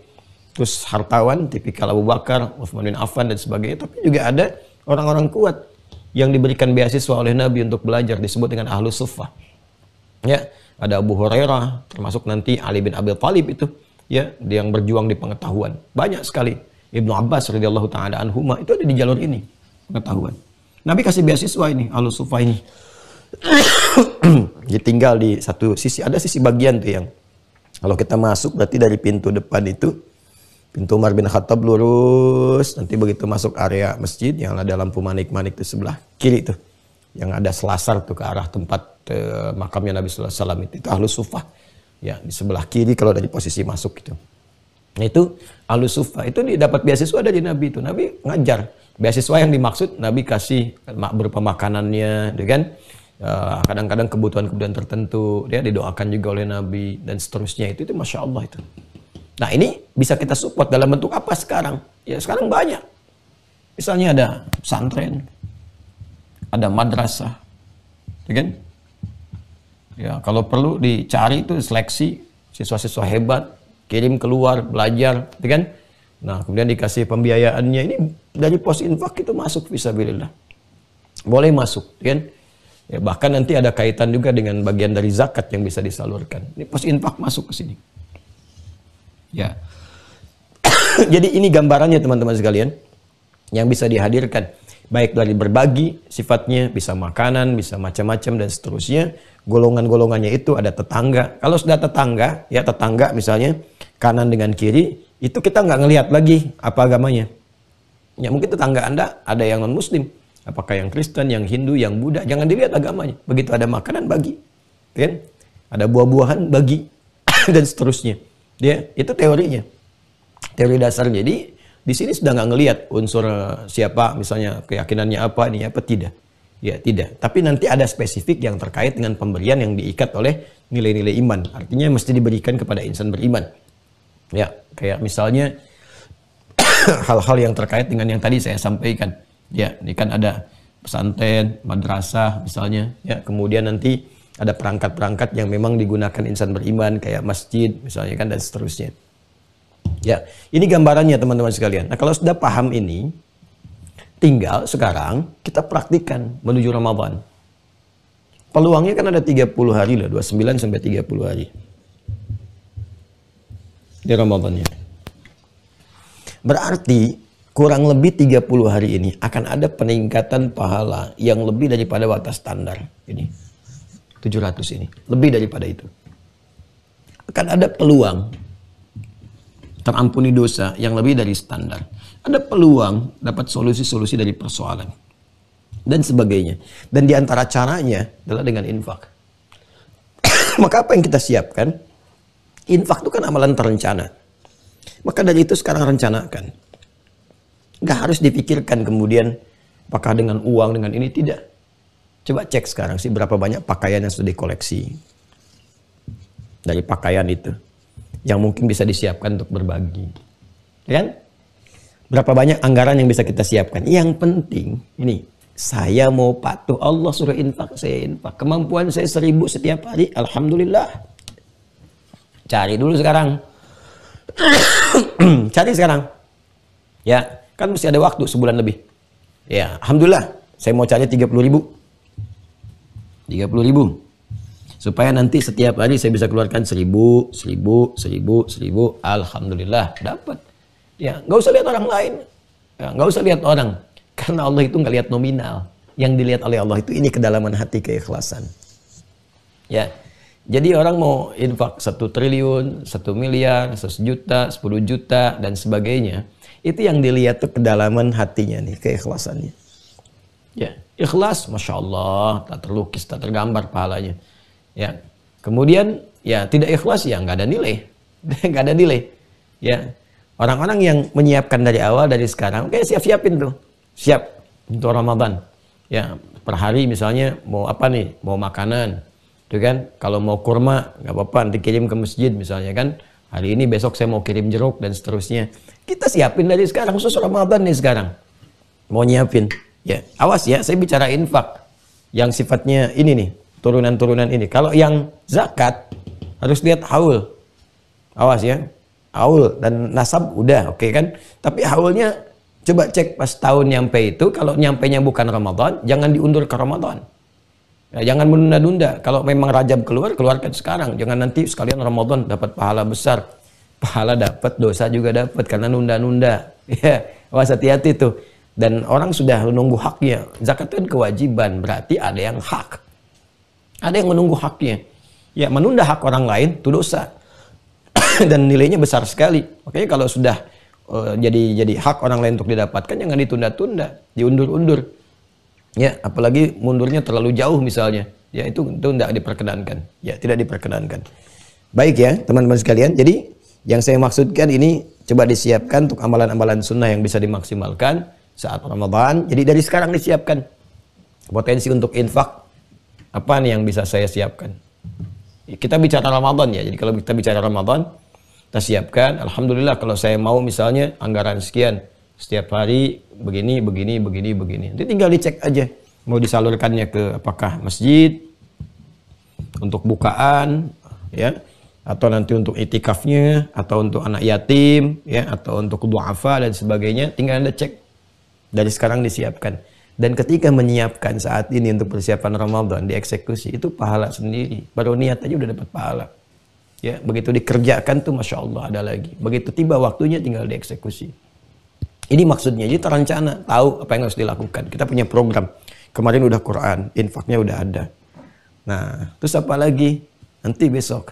Speaker 1: terus hartawan, tipikal Abu Bakar, Utsman bin Affan dan sebagainya. Tapi juga ada orang-orang kuat yang diberikan beasiswa oleh Nabi untuk belajar, disebut dengan Ahlus Suffah. Ya, ada Abu Hurairah, termasuk nanti Ali bin Abi Thalib itu, ya, yang berjuang di pengetahuan. Banyak sekali. Ibnu Abbas radhiyallahu taala anhuma itu ada di jalur ini, pengetahuan. Nabi kasih beasiswa ini, Ahlus Suffah ini. Dia tinggal di satu sisi, ada sisi bagian tuh yang kalau kita masuk berarti dari pintu depan itu, pintu Umar bin Khattab lurus, nanti begitu masuk area masjid yang ada lampu manik-manik di sebelah kiri tuh, yang ada selasar tuh ke arah tempat makamnya Nabi sallallahu alaihi wasallam itu Ahlus Suffah. Ya, di sebelah kiri kalau dari posisi masuk gitu. Nah, itu Ahlus Suffah itu dapat beasiswa dari Nabi itu. Nabi ngajar. Beasiswa yang dimaksud Nabi kasih berupa makanannya, kan? Kadang-kadang kebutuhan-kebutuhan tertentu dia didoakan juga oleh Nabi dan seterusnya. Itu Masya Allah itu. Nah, ini bisa kita support dalam bentuk apa sekarang? Ya, sekarang banyak. Misalnya ada pesantren, ada madrasah, kan? Ya, kalau perlu dicari itu seleksi siswa-siswa hebat, kirim keluar belajar, kan? Nah, kemudian dikasih pembiayaannya, ini dari pos infak itu masuk fisabilillah. Boleh masuk, kan? Ya, bahkan nanti ada kaitan juga dengan bagian dari zakat yang bisa disalurkan. Ini pos infak masuk ke sini. Ya. Jadi ini gambarannya teman-teman sekalian yang bisa dihadirkan. Baik dari berbagi sifatnya, bisa makanan, bisa macam-macam dan seterusnya. Golongan-golongannya itu ada tetangga. Kalau sudah tetangga, ya tetangga misalnya kanan dengan kiri, itu kita nggak ngelihat lagi apa agamanya. Ya mungkin tetangga Anda ada yang non Muslim, apakah yang Kristen, yang Hindu, yang Buddha, jangan dilihat agamanya. Begitu ada makanan bagi, kan? Ada buah-buahan bagi dan seterusnya. Ya, itu teorinya, teori dasar. Jadi di sini sudah nggak ngelihat unsur siapa, misalnya keyakinannya apa, ini apa, tidak. Ya tidak. Tapi nanti ada spesifik yang terkait dengan pemberian yang diikat oleh nilai-nilai iman. Artinya mesti diberikan kepada insan beriman. Ya, kayak misalnya hal-hal yang terkait dengan yang tadi saya sampaikan. Ya, ini kan ada pesantren, madrasah misalnya. Ya, kemudian nanti ada perangkat-perangkat yang memang digunakan insan beriman kayak masjid misalnya kan dan seterusnya. Ya, ini gambarannya teman-teman sekalian. Nah, kalau sudah paham ini, tinggal sekarang kita praktikkan menuju Ramadan. Peluangnya kan ada 30 hari lah, 29 sampai 30 hari. Di Ramadannya. Berarti kurang lebih 30 hari ini akan ada peningkatan pahala yang lebih daripada batas standar ini. 700 ini, lebih daripada itu. Akan ada peluang terampuni dosa yang lebih dari standar. Ada peluang dapat solusi-solusi dari persoalan dan sebagainya. Dan di antara caranya adalah dengan infak. Maka apa yang kita siapkan? Infak itu kan amalan terencana. Maka dari itu sekarang rencanakan. Nggak harus dipikirkan kemudian apakah dengan uang, dengan ini, tidak. Coba cek sekarang sih berapa banyak pakaian yang sudah dikoleksi. Dari pakaian itu. Yang mungkin bisa disiapkan untuk berbagi. Ya kan? Berapa banyak anggaran yang bisa kita siapkan. Yang penting, ini, saya mau patuh. Allah suruh infak, saya infak. Kemampuan saya 1000 setiap hari. Alhamdulillah. Cari dulu sekarang. Cari sekarang. Ya, kan mesti ada waktu sebulan lebih. Ya, alhamdulillah. Saya mau cari 30.000. 30.000. Supaya nanti setiap hari saya bisa keluarkan 1000, 1000, 1000, 1000. Alhamdulillah, dapat. Ya, nggak usah lihat orang lain. Ya, nggak usah lihat orang. Karena Allah itu nggak lihat nominal. Yang dilihat oleh Allah itu ini kedalaman hati, keikhlasan. Ya. Jadi orang mau infak 1 triliun, 1 miliar, 1 juta, 10 juta, dan sebagainya. Itu yang dilihat tuh kedalaman hatinya nih, keikhlasannya. Ya, ikhlas, Masya Allah, tak terlukis, tak tergambar pahalanya. Ya, kemudian ya tidak ikhlas ya nggak ada nilai, nggak ada nilai. Ya, orang-orang yang menyiapkan dari awal, dari sekarang, kayak siap-siapin tuh, siap untuk Ramadan. Ya, per hari misalnya mau apa nih, mau makanan. Itu kan, kalau mau kurma nggak apa-apa nanti kirim ke masjid misalnya kan, hari ini besok saya mau kirim jeruk dan seterusnya. Kita siapin dari sekarang, khusus Ramadan nih sekarang mau nyiapin. Ya awas ya, saya bicara infak yang sifatnya ini nih, turunan-turunan ini. Kalau yang zakat harus lihat haul, awas ya, haul dan nasab udah oke kan, tapi haulnya coba cek pas tahun nyampe itu. Kalau nyampenya bukan Ramadan, jangan diundur ke Ramadan. Ya, jangan menunda-nunda. Kalau memang Rajab keluar, keluarkan sekarang. Jangan nanti sekalian Ramadan dapat pahala besar. Pahala dapat, dosa juga dapat karena nunda-nunda. Ya, awas hati-hati tuh. Dan orang sudah menunggu haknya. Zakat itu kan kewajiban, berarti ada yang hak. Ada yang menunggu haknya. Ya, menunda hak orang lain itu dosa. Dan nilainya besar sekali. Makanya kalau sudah jadi hak orang lain untuk didapatkan, jangan ditunda-tunda, diundur-undur. Ya, apalagi mundurnya terlalu jauh misalnya. Ya, itu tidak diperkenankan. Ya, tidak diperkenankan. Baik ya, teman-teman sekalian. Jadi, yang saya maksudkan ini coba disiapkan untuk amalan-amalan sunnah yang bisa dimaksimalkan saat Ramadan. Jadi dari sekarang disiapkan. Potensi untuk infak apa nih yang bisa saya siapkan? Kita bicara Ramadan ya. Jadi kalau kita bicara Ramadan, kita siapkan. Alhamdulillah kalau saya mau misalnya anggaran sekian. Setiap hari begini. Nanti tinggal dicek aja. Mau disalurkannya ke apakah masjid, untuk bukaan, ya, atau nanti untuk itikafnya, atau untuk anak yatim, ya, atau untuk duafa dan sebagainya. Tinggal Anda cek. Dari sekarang disiapkan. Dan ketika menyiapkan saat ini untuk persiapan Ramadan, dieksekusi, itu pahala sendiri. Baru niat aja udah dapat pahala. Ya, begitu dikerjakan tuh Masya Allah ada lagi. Begitu tiba waktunya tinggal dieksekusi. Ini maksudnya, jadi terencana, tahu apa yang harus dilakukan. Kita punya program. Kemarin udah Quran, infaknya udah ada. Nah, terus apa lagi? Nanti besok.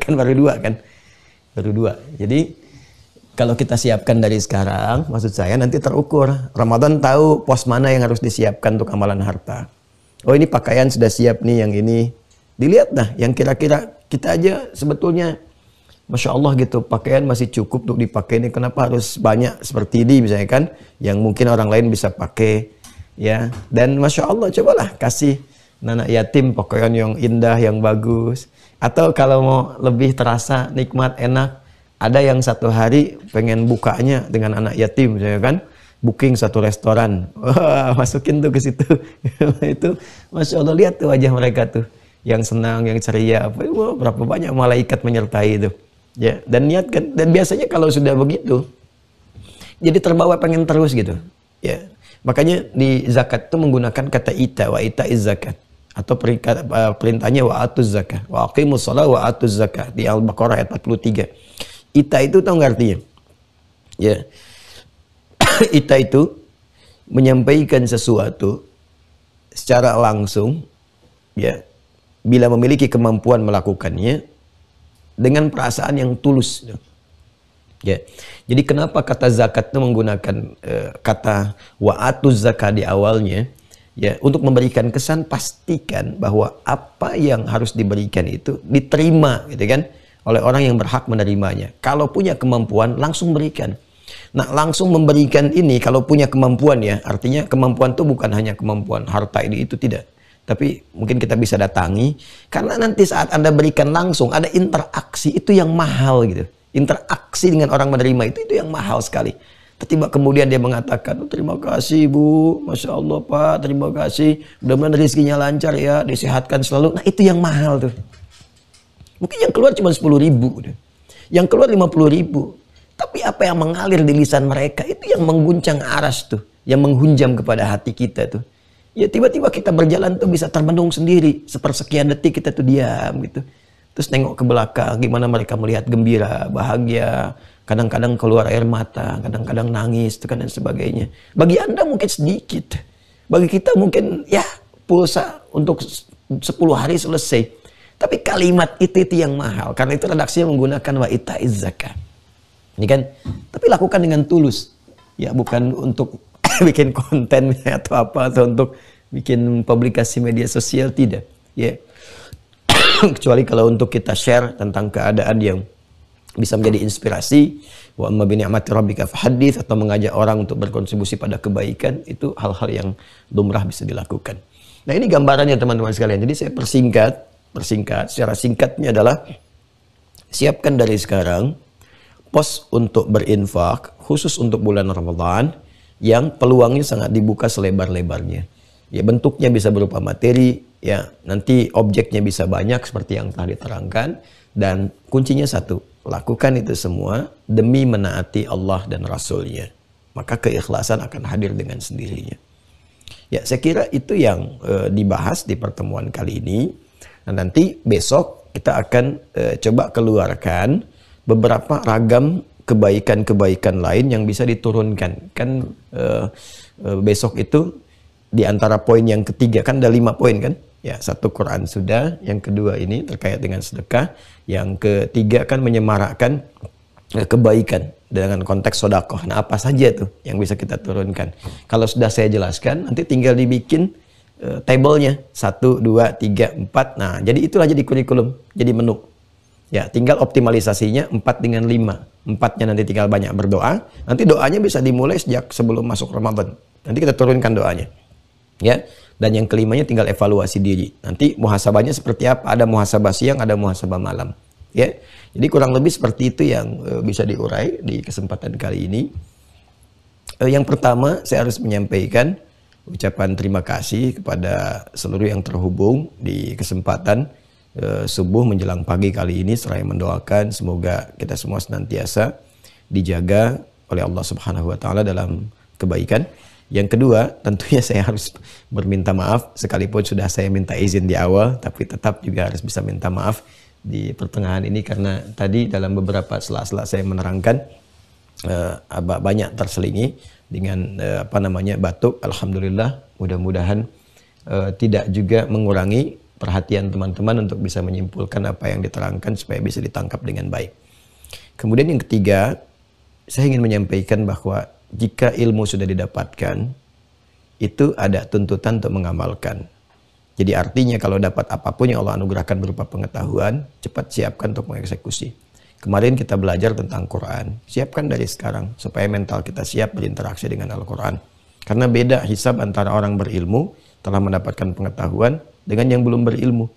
Speaker 1: Kan baru 2 kan? Baru 2. Jadi Kalau kita siapkan dari sekarang, maksud saya nanti terukur. Ramadan tahu pos mana yang harus disiapkan untuk amalan harta. Oh ini pakaian sudah siap nih, yang ini. Dilihat dah, yang kira-kira kita aja sebetulnya, Masya Allah gitu, pakaian masih cukup untuk dipakai ini. Kenapa harus banyak seperti ini misalnya kan, yang mungkin orang lain bisa pakai. Ya, dan Masya Allah cobalah kasih anak yatim pakaian yang indah, yang bagus. Atau kalau mau lebih terasa nikmat, enak, ada yang satu hari pengen bukanya dengan anak yatim, misalnya kan, booking satu restoran, wah, masukin tuh ke situ. Itu Masya Allah, lihat tuh wajah mereka tuh, yang senang, yang ceria, wah, berapa banyak malaikat menyertai itu. Ya, dan niatkan, dan biasanya kalau sudah begitu, jadi terbawa pengen terus gitu. Ya, makanya di zakat itu menggunakan kata ita, wa ita iz zakat. Atau perintahnya wa atuz zakah, wa aqimus shalah wa atuz zakah di Al-Baqarah ayat 43. Ita itu tahu nggak artinya? Ya. Ita itu menyampaikan sesuatu secara langsung, ya, bila memiliki kemampuan melakukannya dengan perasaan yang tulus. Ya. Jadi kenapa kata zakat itu menggunakan kata wa atuz zakah di awalnya? Ya, untuk memberikan kesan, pastikan bahwa apa yang harus diberikan itu diterima, gitu kan, oleh orang yang berhak menerimanya. Kalau punya kemampuan, langsung berikan. Nah, langsung memberikan ini kalau punya kemampuan, ya, artinya kemampuan itu bukan hanya kemampuan harta ini itu, tidak. Tapi mungkin kita bisa datangi, karena nanti saat Anda berikan langsung, ada interaksi, itu yang mahal gitu. Interaksi dengan orang menerima itu yang mahal sekali. Tiba kemudian dia mengatakan, oh, terima kasih Bu, Masya Allah Pak, terima kasih, mudah-mudahan rezekinya lancar ya, disehatkan selalu. Nah itu yang mahal tuh. Mungkin yang keluar cuma 10.000, yang keluar 50.000, tapi apa yang mengalir di lisan mereka itu yang mengguncang aras tuh, yang menghunjam kepada hati kita tuh. Ya tiba-tiba kita berjalan tuh bisa termenung sendiri, sepersekian detik kita tuh diam gitu. Terus nengok ke belakang, gimana mereka melihat gembira, bahagia, kadang-kadang keluar air mata, kadang-kadang nangis, dan sebagainya. Bagi Anda mungkin sedikit, bagi kita mungkin ya pulsa untuk 10 hari selesai. Tapi kalimat itu yang mahal, karena itu redaksinya menggunakan wa itaiz zakah. Ini kan, tapi lakukan dengan tulus, ya, bukan untuk bikin konten atau apa, atau untuk bikin publikasi media sosial, tidak, ya. Kecuali kalau untuk kita share tentang keadaan yang bisa menjadi inspirasi, wa amma bi ni'mati rabbika fahaddits, atau mengajak orang untuk berkontribusi pada kebaikan, itu hal-hal yang lumrah bisa dilakukan. Nah, ini gambarannya teman-teman sekalian. Jadi saya persingkat secara singkatnya adalah siapkan dari sekarang pos untuk berinfak khusus untuk bulan Ramadan yang peluangnya sangat dibuka selebar-lebarnya. Ya, bentuknya bisa berupa materi, ya, nanti objeknya bisa banyak seperti yang telah diterangkan, dan kuncinya satu, lakukan itu semua demi menaati Allah dan Rasul-Nya. Maka keikhlasan akan hadir dengan sendirinya. Ya, saya kira itu yang dibahas di pertemuan kali ini. Nah, nanti besok kita akan coba keluarkan beberapa ragam kebaikan-kebaikan lain yang bisa diturunkan. Kan besok itu di antara poin yang ketiga, kan ada 5 poin kan? Ya, 1 Quran sudah, yang kedua ini terkait dengan sedekah, yang ketiga kan menyemarakkan kebaikan dengan konteks sodakoh. Nah, apa saja tuh yang bisa kita turunkan? Kalau sudah saya jelaskan, nanti tinggal dibikin tabelnya 1, 2, 3, 4. Nah, jadi itulah jadi kurikulum, jadi menu. Ya, tinggal optimalisasinya 4 dengan 5. 4-nya nanti tinggal banyak berdoa. Nanti doanya bisa dimulai sejak sebelum masuk Ramadan. Nanti kita turunkan doanya. Ya, dan yang kelimanya tinggal evaluasi diri. Nanti muhasabahnya seperti apa? Ada muhasabah siang, ada muhasabah malam. Ya, jadi kurang lebih seperti itu yang bisa diurai di kesempatan kali ini. Yang pertama, saya harus menyampaikan ucapan terima kasih kepada seluruh yang terhubung di kesempatan subuh menjelang pagi kali ini, seraya mendoakan semoga kita semua senantiasa dijaga oleh Allah Subhanahu wa taala dalam kebaikan. Yang kedua, tentunya saya harus berminta maaf, sekalipun sudah saya minta izin di awal, tapi tetap juga harus bisa minta maaf di pertengahan ini, karena tadi dalam beberapa sela-sela saya menerangkan banyak terselingi dengan batuk. Alhamdulillah, mudah-mudahan tidak juga mengurangi perhatian teman-teman untuk bisa menyimpulkan apa yang diterangkan supaya bisa ditangkap dengan baik. Kemudian yang ketiga, saya ingin menyampaikan bahwa jika ilmu sudah didapatkan, itu ada tuntutan untuk mengamalkan. Jadi artinya kalau dapat apapun yang Allah anugerahkan berupa pengetahuan, cepat siapkan untuk mengeksekusi. Kemarin kita belajar tentang Quran, siapkan dari sekarang supaya mental kita siap berinteraksi dengan Al-Quran. Karena beda hisab antara orang berilmu, telah mendapatkan pengetahuan, dengan yang belum berilmu.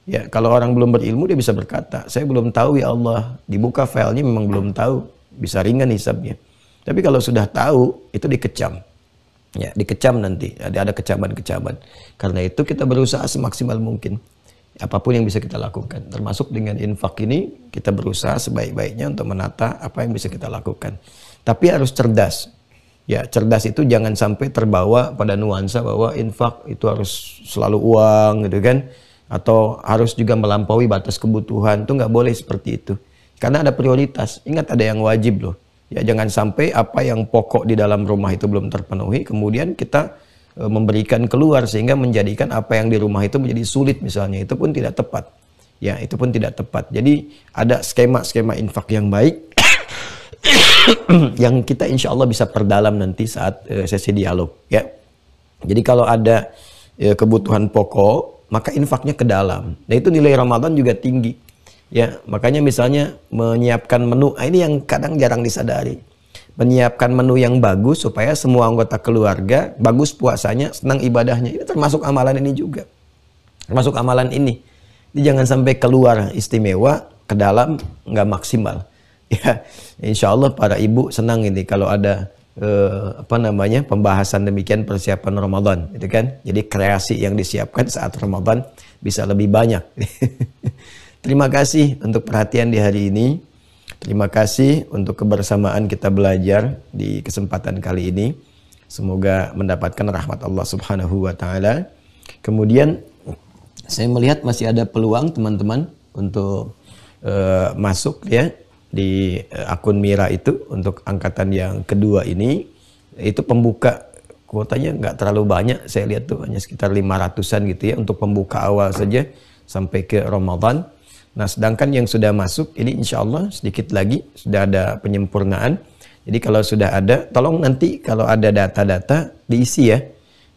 Speaker 1: Ya, kalau orang belum berilmu dia bisa berkata, saya belum tahu ya Allah, dibuka filenya memang belum tahu, bisa ringan hisabnya. Tapi kalau sudah tahu, itu dikecam. Ya, dikecam nanti, ada kecaman-kecaman. Karena itu kita berusaha semaksimal mungkin. Apapun yang bisa kita lakukan. Termasuk dengan infak ini, kita berusaha sebaik-baiknya untuk menata apa yang bisa kita lakukan. Tapi harus cerdas. Ya, cerdas itu jangan sampai terbawa pada nuansa bahwa infak itu harus selalu uang gitu kan. Atau harus juga melampaui batas kebutuhan. Itu nggak boleh seperti itu. Karena ada prioritas. Ingat ada yang wajib loh. Ya, jangan sampai apa yang pokok di dalam rumah itu belum terpenuhi, kemudian kita memberikan keluar sehingga menjadikan apa yang di rumah itu menjadi sulit misalnya. Itu pun tidak tepat. Ya, itu pun tidak tepat. Jadi ada skema-skema infak yang baik yang kita insya Allah bisa perdalam nanti saat sesi dialog. Ya, jadi kalau ada kebutuhan pokok, maka infaknya ke dalam. Nah itu nilai Ramadan juga tinggi. Ya, makanya misalnya menyiapkan menu, ini yang kadang jarang disadari. Menyiapkan menu yang bagus supaya semua anggota keluarga bagus puasanya, senang ibadahnya. Ini termasuk amalan ini juga. Termasuk amalan ini. Jadi jangan sampai keluar istimewa, ke dalam nggak maksimal. Ya, insya Allah para ibu senang ini kalau ada pembahasan demikian persiapan Ramadan, gitu kan? Jadi kreasi yang disiapkan saat Ramadan bisa lebih banyak. Terima kasih untuk perhatian di hari ini. Terima kasih untuk kebersamaan kita belajar di kesempatan kali ini. Semoga mendapatkan rahmat Allah Subhanahu wa taala. Kemudian saya melihat masih ada peluang teman-teman untuk masuk ya di akun Mira itu untuk angkatan yang kedua ini. Itu pembuka kuotanya nggak terlalu banyak. Saya lihat tuh hanya sekitar 500-an gitu ya untuk pembuka awal saja sampai ke Ramadan. Nah, sedangkan yang sudah masuk ini insya Allah sedikit lagi sudah ada penyempurnaan. Jadi kalau sudah ada, tolong nanti kalau ada data-data diisi ya.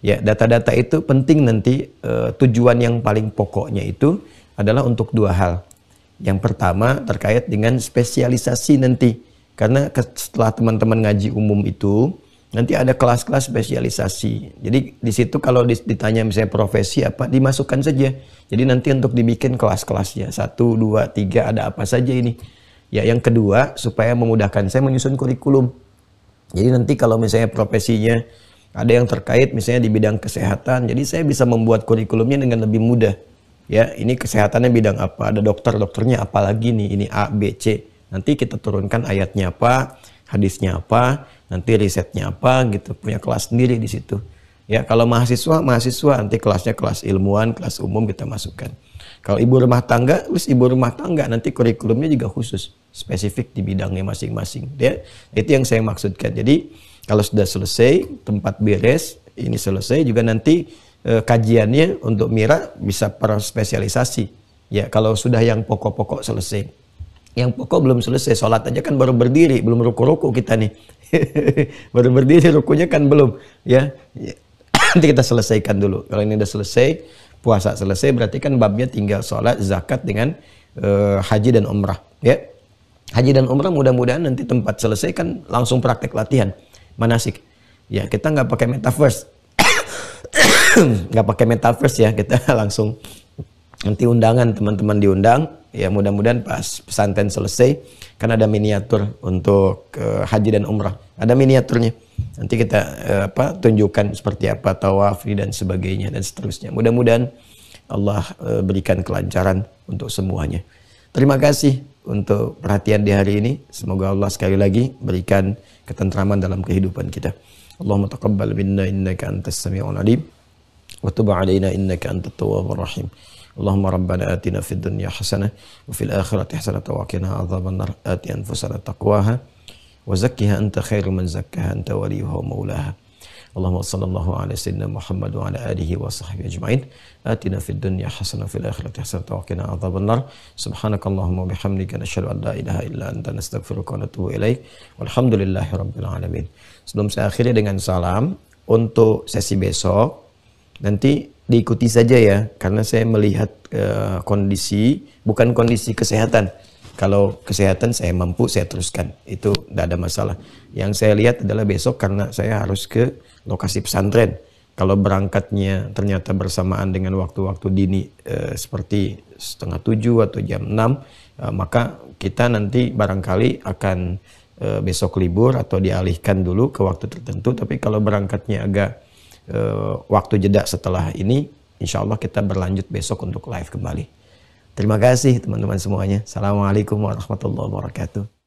Speaker 1: Ya, data-data itu penting nanti tujuan yang paling pokoknya itu adalah untuk dua hal. Yang pertama terkait dengan spesialisasi nanti. Karena setelah teman-teman ngaji umum itu, nanti ada kelas-kelas spesialisasi. Jadi di situ kalau ditanya misalnya profesi apa, dimasukkan saja. Jadi nanti untuk dibikin kelas-kelasnya 1, 2, 3 ada apa saja ini. Ya, yang kedua supaya memudahkan saya menyusun kurikulum. Jadi nanti kalau misalnya profesinya ada yang terkait misalnya di bidang kesehatan, jadi saya bisa membuat kurikulumnya dengan lebih mudah. Ya, ini kesehatannya bidang apa, ada dokternya apa lagi nih, ini A, B, C. Nanti kita turunkan ayatnya apa, hadisnya apa, nanti risetnya apa gitu, punya kelas sendiri di situ. Ya, kalau mahasiswa nanti kelasnya kelas ilmuwan, kelas umum kita masukkan. Kalau ibu rumah tangga, nanti kurikulumnya juga khusus, spesifik di bidangnya masing-masing. Ya, itu yang saya maksudkan. Jadi kalau sudah selesai, tempat beres, ini selesai juga nanti kajiannya untuk Mira bisa per spesialisasi. Ya, kalau sudah yang pokok-pokok selesai. Yang pokok belum selesai, sholat aja kan baru berdiri, belum ruku-ruku kita nih. Baru berdiri, rukunya kan belum. Ya, nanti kita selesaikan dulu. Kalau ini udah selesai, puasa selesai, berarti kan babnya tinggal sholat, zakat dengan haji dan umrah. Ya, haji dan umrah mudah-mudahan nanti tempat selesai kan langsung praktek latihan manasik. Ya, kita nggak pakai metaverse, nggak pakai metaverse ya, kita langsung nanti undangan teman-teman diundang. Ya, mudah-mudahan pas pesantren selesai kan ada miniatur untuk haji dan umrah, ada miniaturnya. Nanti kita tunjukkan seperti apa tawaf dan sebagainya dan seterusnya. Mudah-mudahan Allah berikan kelancaran untuk semuanya. Terima kasih untuk perhatian di hari ini. Semoga Allah sekali lagi berikan ketentraman dalam kehidupan kita. Allahumma taqabbal minna innaka antas sami'ul alim wa tub 'alaina innaka antat tawwabur rahim. Allahumma rabbana atina fid dunya hasanah wa fil akhirati hasanah wa qina adzabannar. Ati anfusana taqwaha wa zakkiha anta khairu man zakkaha anta waliyuha wa maulaha. Allahumma sallallahu ala sayyidina Muhammad wa ala alihi wa sahbihi ajma'in. Atina fid dunya hasanah fil akhirati hasanah wa qina adzabannar. Subhanakallahumma wa bihamdika nasyhadu an la ilaha illa anta nastaghfiruka wa natubu ilaik. Walhamdulillahirabbil alamin. Sebelum saya akhiri dengan salam, untuk sesi besok nanti diikuti saja ya, karena saya melihat kondisi, bukan kondisi kesehatan. Kalau kesehatan saya mampu, saya teruskan. Itu tidak ada masalah. Yang saya lihat adalah besok karena saya harus ke lokasi pesantren. Kalau berangkatnya ternyata bersamaan dengan waktu-waktu dini seperti 6:30 atau jam 6, maka kita nanti barangkali akan besok libur atau dialihkan dulu ke waktu tertentu. Tapi kalau berangkatnya agak waktu jeda setelah ini, insya Allah kita berlanjut besok untuk live kembali. Terima kasih teman-teman semuanya. Assalamualaikum warahmatullahi wabarakatuh.